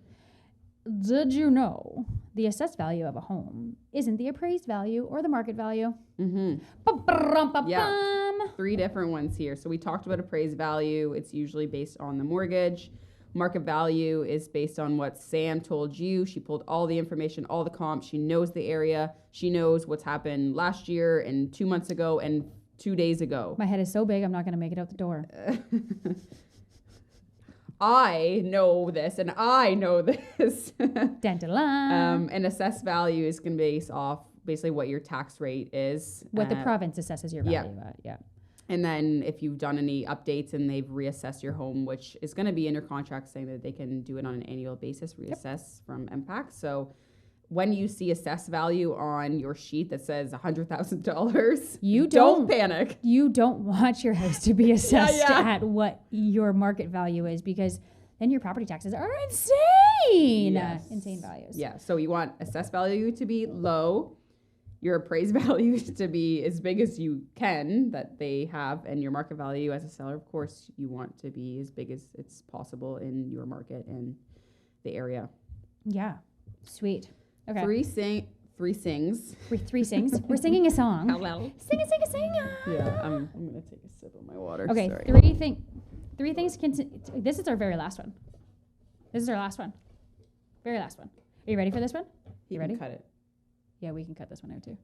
Did you know the assessed value of a home isn't the appraised value or the market value? Mm-hmm. Ba-brum-ba-bum. Yeah. 3 different ones here. So we talked about appraised value. It's usually based on the mortgage. Market value is based on what Sam told you. She pulled all the information, all the comps. She knows the area. She knows what's happened last year and 2 months ago and 2 days ago. My head is so big, I'm not going to make it out the door. I know this and I know this. Dun-dun-dun. And assessed value is going to be based off basically what your tax rate is. What the province assesses your yeah. value at. Yeah. And then if you've done any updates and they've reassessed your home, which is going to be in your contract saying that they can do it on an annual basis, reassess from MPAC. So when you see assessed value on your sheet that says $100,000, You don't panic. You don't want your house to be assessed yeah. at what your market value is, because then your property taxes are insane. Yes. Insane values. Yeah. So you want assessed value to be low, your appraised value to be as big as you can that they have, and your market value as a seller, of course, you want to be as big as it's possible in your market and the area. Yeah. Sweet. Okay. Three sings. Three sings. We're singing a song. Hello. Sing a. Yeah, I'm gonna take a sip of my water. Okay. Sorry. Three things. This is our very last one. This is our last one. Very last one. Are you ready for this one? You ready? Cut it. Yeah, we can cut this one out too.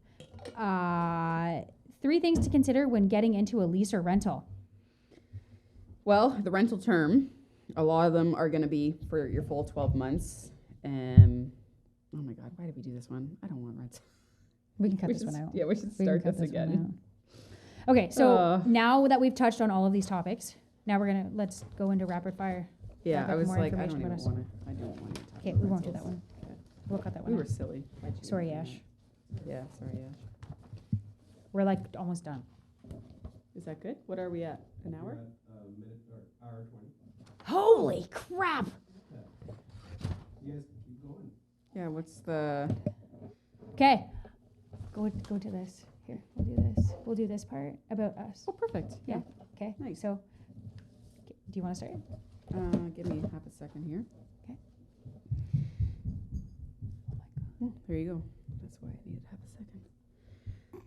3 things to consider when getting into a lease or rental. Well, the rental term, a lot of them are going to be for your full 12 months. Oh my God, why did we do this one? I don't want rent. We can cut this one out. Yeah, we should We can start cut this one again. out. Okay, so now that we've touched on all of these topics, now let's go into rapid fire. Yeah, Back I up was more like, I information don't about even us. want to. I don't want to talk Okay, about we won't do rentals. that one. Okay. We'll cut that one We were out. silly. Why'd you Sorry, do that? Ash. Yeah, sorry, Ash. We're like almost done. Is that good? What are we at? An We're hour? at a minute or hour 20. Holy crap! You guys keep going. Yeah, what's the... Okay, go to this. Here, we'll do this. We'll do this part about us. Oh, perfect. Yeah. Okay. Nice. So, do you want to start? Give me half a second here. Okay. Oh, there you go. That's why I needed half a second.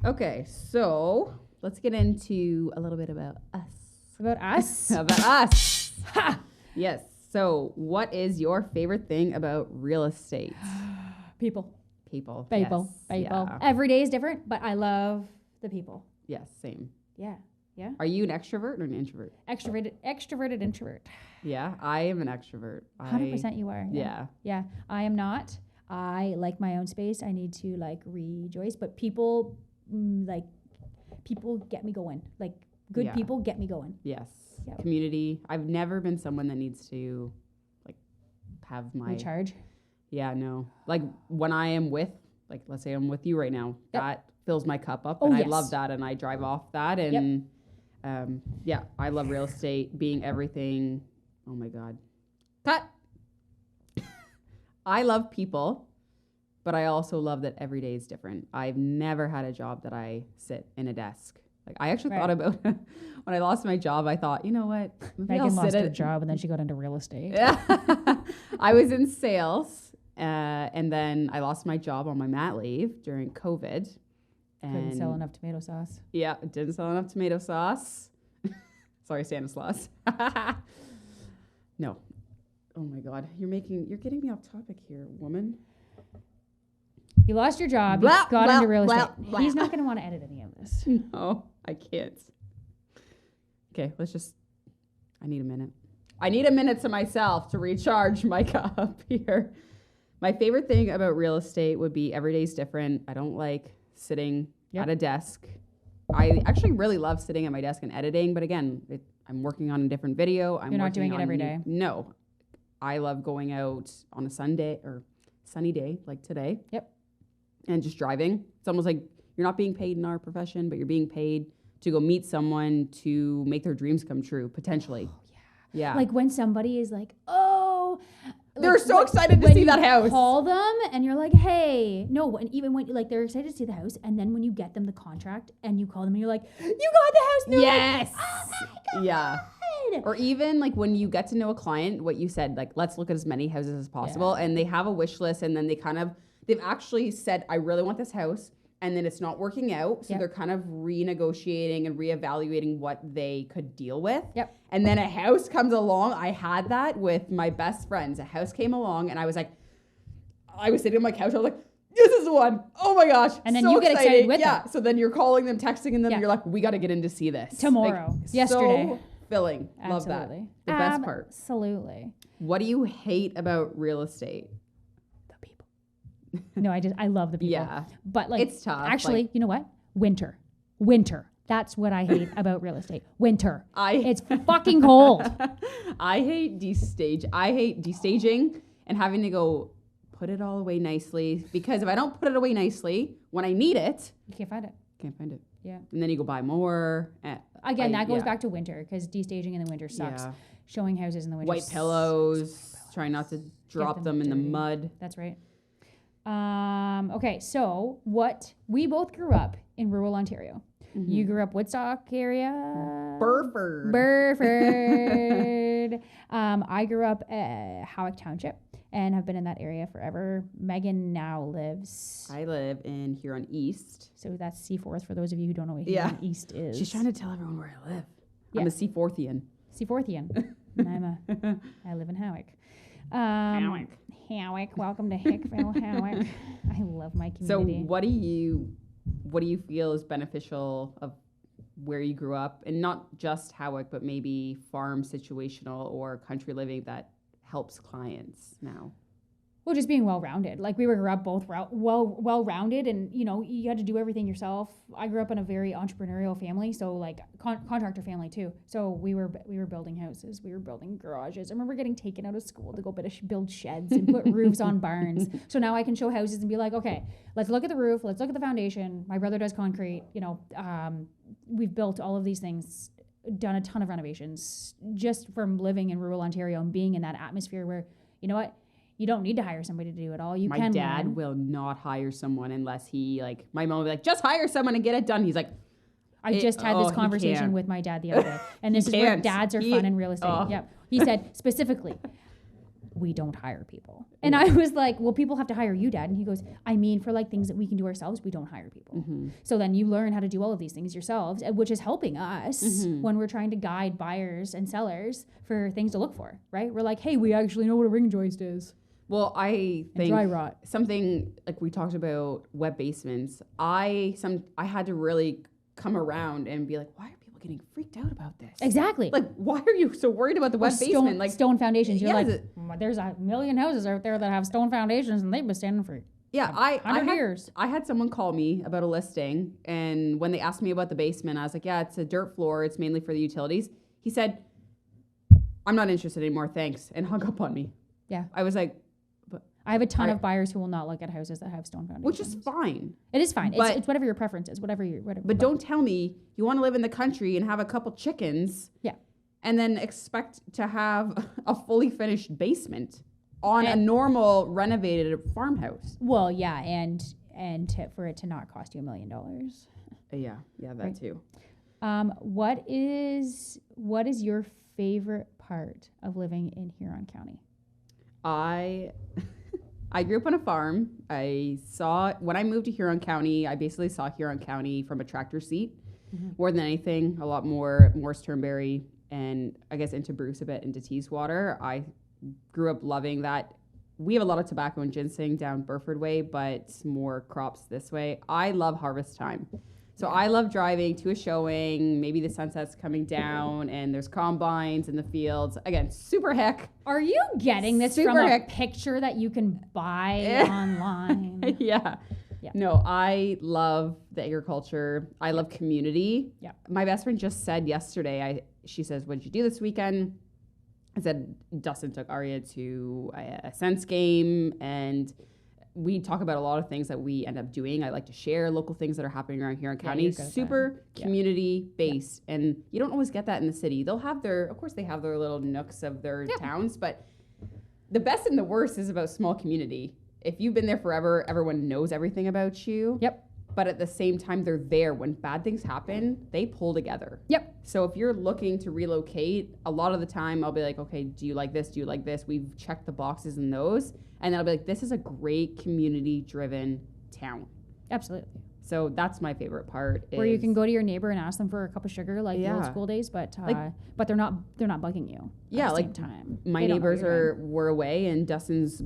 Okay, so let's get into a little bit about us. About us? About us. Ha! Yes. So, what is your favorite thing about real estate? People. People. People. Yes. People. Yeah. Every day is different, but I love the people. Yes, same. Yeah. Yeah. Are you an extrovert or an introvert? Extroverted introvert. Yeah, I am an extrovert. 100% you are. Yeah. Yeah. I am not. I like my own space. I need to rejoice, but people people get me going. Like good Yeah. people get me going. Yes. Yep. Community. I've never been someone that needs to have my Recharge. Yeah, no. Like when I am with, let's say I'm with you right now, Yep. that fills my cup up, Oh, and yes. I love that, and I drive off that, and yeah, I love real estate, being everything. Oh my God. Cut. I love people, but I also love that every day is different. I've never had a job that I sit in a desk. I actually Right. thought about when I lost my job, I thought, you know what? Maybe Megan I'll lost sit her at- job and then she got into real estate. I was in sales, and then I lost my job on my mat leave during COVID. Couldn't sell enough tomato sauce. Yeah, didn't sell enough tomato sauce. Sorry, Stanislaus. No. Oh my God, you're getting me off topic here, woman. You lost your job. Blah, You got blah, into real blah, estate. blah. He's not going to want to edit any of this. No, I can't. Okay, I need a minute. I need a minute to myself to recharge my cup here. My favorite thing about real estate would be every day's different. I don't like sitting Yep. at a desk. I actually really love sitting at my desk and editing, but again, I'm working on a different video. You're not doing it every new- day. No. I love going out on a Sunday or sunny day like today. Yep. and just driving. It's almost like you're not being paid in our profession, but you're being paid to go meet someone to make their dreams come true, potentially. Oh, Yeah. Like when somebody is like, oh, They're like, so excited to when see you that house. Call them and you're like, hey, no, and even when like they're excited to see the house, and then when you get them the contract and you call them and you're like, you got the house. And they're Yes. Like, oh my God. Yeah. Or even like when you get to know a client, what you said, like, let's look at as many houses as possible. Yeah. And they have a wish list, and then they've actually said, I really want this house. And then it's not working out. So Yep. they're kind of renegotiating and reevaluating what they could deal with. Yep. And then a house comes along. I had that with my best friends. A house came along, and I was sitting on my couch. I was like, this is the one. Oh my gosh. And then so you get excited with yeah. them. So then you're calling them, texting them. Yeah. You're like, we got to get in to see this. Tomorrow. Like, Yesterday. So filling. Love that. Absolutely. The best part. Absolutely. What do you hate about real estate? The people. No, I love the people. Yeah. But like, It's tough. actually, Like- you know what? Winter. That's what I hate about real estate. Winter. It's fucking cold. I hate destaging and having to go put it all away nicely, because if I don't put it away nicely when I need it, You can't find it. can't find it. Yeah. And then you go buy more. Again, that goes back to winter, because destaging in the winter sucks. Yeah. Showing houses in the winter. White pillows, trying not to drop them in the dirty. mud. That's right. Okay, so we both grew up in rural Ontario. Mm-hmm. You grew up Woodstock area. Burford. Burford. I grew up Howick Township and have been in that area forever. Megan now lives. I live in Huron East. So that's Seaforth for those of you who don't know what Yeah. Huron East is. She's trying to tell everyone where I live. Yeah. I'm a Seaforthian. Seaforthian. And I live in Howick. Howick. Welcome to Hickville, Howick. I love my So community. what do you feel is beneficial of where you grew up, and not just Howick, but maybe farm situational or country living that helps clients now? Well, just being well-rounded. Like we grew up both well-rounded, and you had to do everything yourself. I grew up in a very entrepreneurial family, so like contractor family too. So we were building houses, we were building garages. I remember getting taken out of school to go build sheds and put roofs on barns. So now I can show houses and be like, okay, let's look at the roof, let's look at the foundation. My brother does concrete. We've built all of these things, done a ton of renovations, just from living in rural Ontario and being in that atmosphere where, you know what? You don't need to hire somebody to do it all. You My can dad learn. will not hire someone unless he, like, my mom will be like, just hire someone and get it done. He's like, I just had this he conversation can't. with my dad the other day. And this He is where can't. dads are fun in real estate. Oh. Yep. He said specifically, we don't hire people. And I was like, well, people have to hire you, Dad. And he goes, I mean, for like things that we can do ourselves, we don't hire people. Mm-hmm. So then you learn how to do all of these things yourselves, which is helping us Mm-hmm. when we're trying to guide buyers and sellers for things to look for, right? We're like, hey, we actually know what a ring joist is. Well, I And dry rot. something like we talked about wet basements. I had to really come around and be like, why are people getting freaked out about this? Exactly. Like, why are you so worried about the wet basement? Like, stone foundations. You're yeah, like, is it- there's a million houses out there that have stone foundations and they've been standing for yeah, I 100 years. I had someone call me about a listing, and when they asked me about the basement, I was like, yeah, it's a dirt floor. It's mainly for the utilities. He said, I'm not interested anymore, thanks, and hung up on me. Yeah. I was like, I have a ton I- of buyers who will not look at houses that have stone foundations. which is fine. It is fine. but- It's whatever your preference is, whatever. But don't tell me you want to live in the country and have a couple chickens. Yeah. And then expect to have a fully finished basement on a And- normal renovated farmhouse. Well, yeah, for it to not cost you $1 million. Yeah, that Right. too. What is your favorite part of living in Huron County? I grew up on a farm. When I moved to Huron County, I basically saw Huron County from a tractor seat. Mm-hmm. More than anything, a lot more Morris Turnberry, and I guess into Bruce a bit, into Teeswater. I grew up loving that. We have a lot of tobacco and ginseng down Burford way, but more crops this way. I love harvest time. So I love driving to a showing, maybe the sunset's coming down and there's combines in the fields. Again, super hick. Are you getting this from Super a hick. picture that you can buy online? Yeah. Yeah. No, I love the agriculture. I love community. Yeah. My best friend just said yesterday, she says, what'd you do this weekend? I said, Dustin took Aria to a Sense game, and we talk about a lot of things that we end up doing. I like to share local things that are happening around here in county. you're good at Super that. community based, and you don't always get that in the city. They'll have of course, they have their little nooks of their towns, but the best and the worst is about small community. If you've been there forever, everyone knows everything about you. Yep. But at the same time, they're there when bad things happen. They pull together. Yep. So if you're looking to relocate, a lot of the time I'll be like, okay, do you like this? Do you like this? We've checked the boxes in those. And then I'll be like, this is a great community-driven town. Absolutely. So that's my favorite part. Where you can go to your neighbor and ask them for a cup of sugar, like the old Yeah. school days, but they're not bugging you. Yeah, at the like same time. my They don't know what neighbors you're doing. were away and Dustin's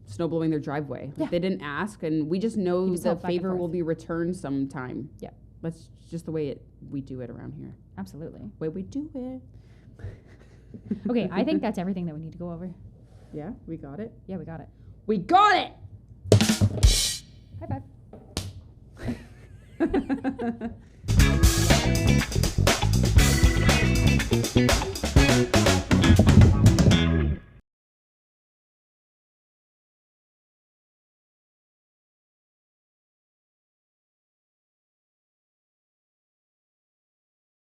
snow blowing their driveway. Like, Yeah. they didn't ask, and we just know You just the help back and favor forth. will be returned sometime. Yeah. That's just the way we do it around here. Absolutely. Way we do it. Okay, I think that's everything that we need to go over. Yeah, we got it. Yeah, we got it. We got it. High five.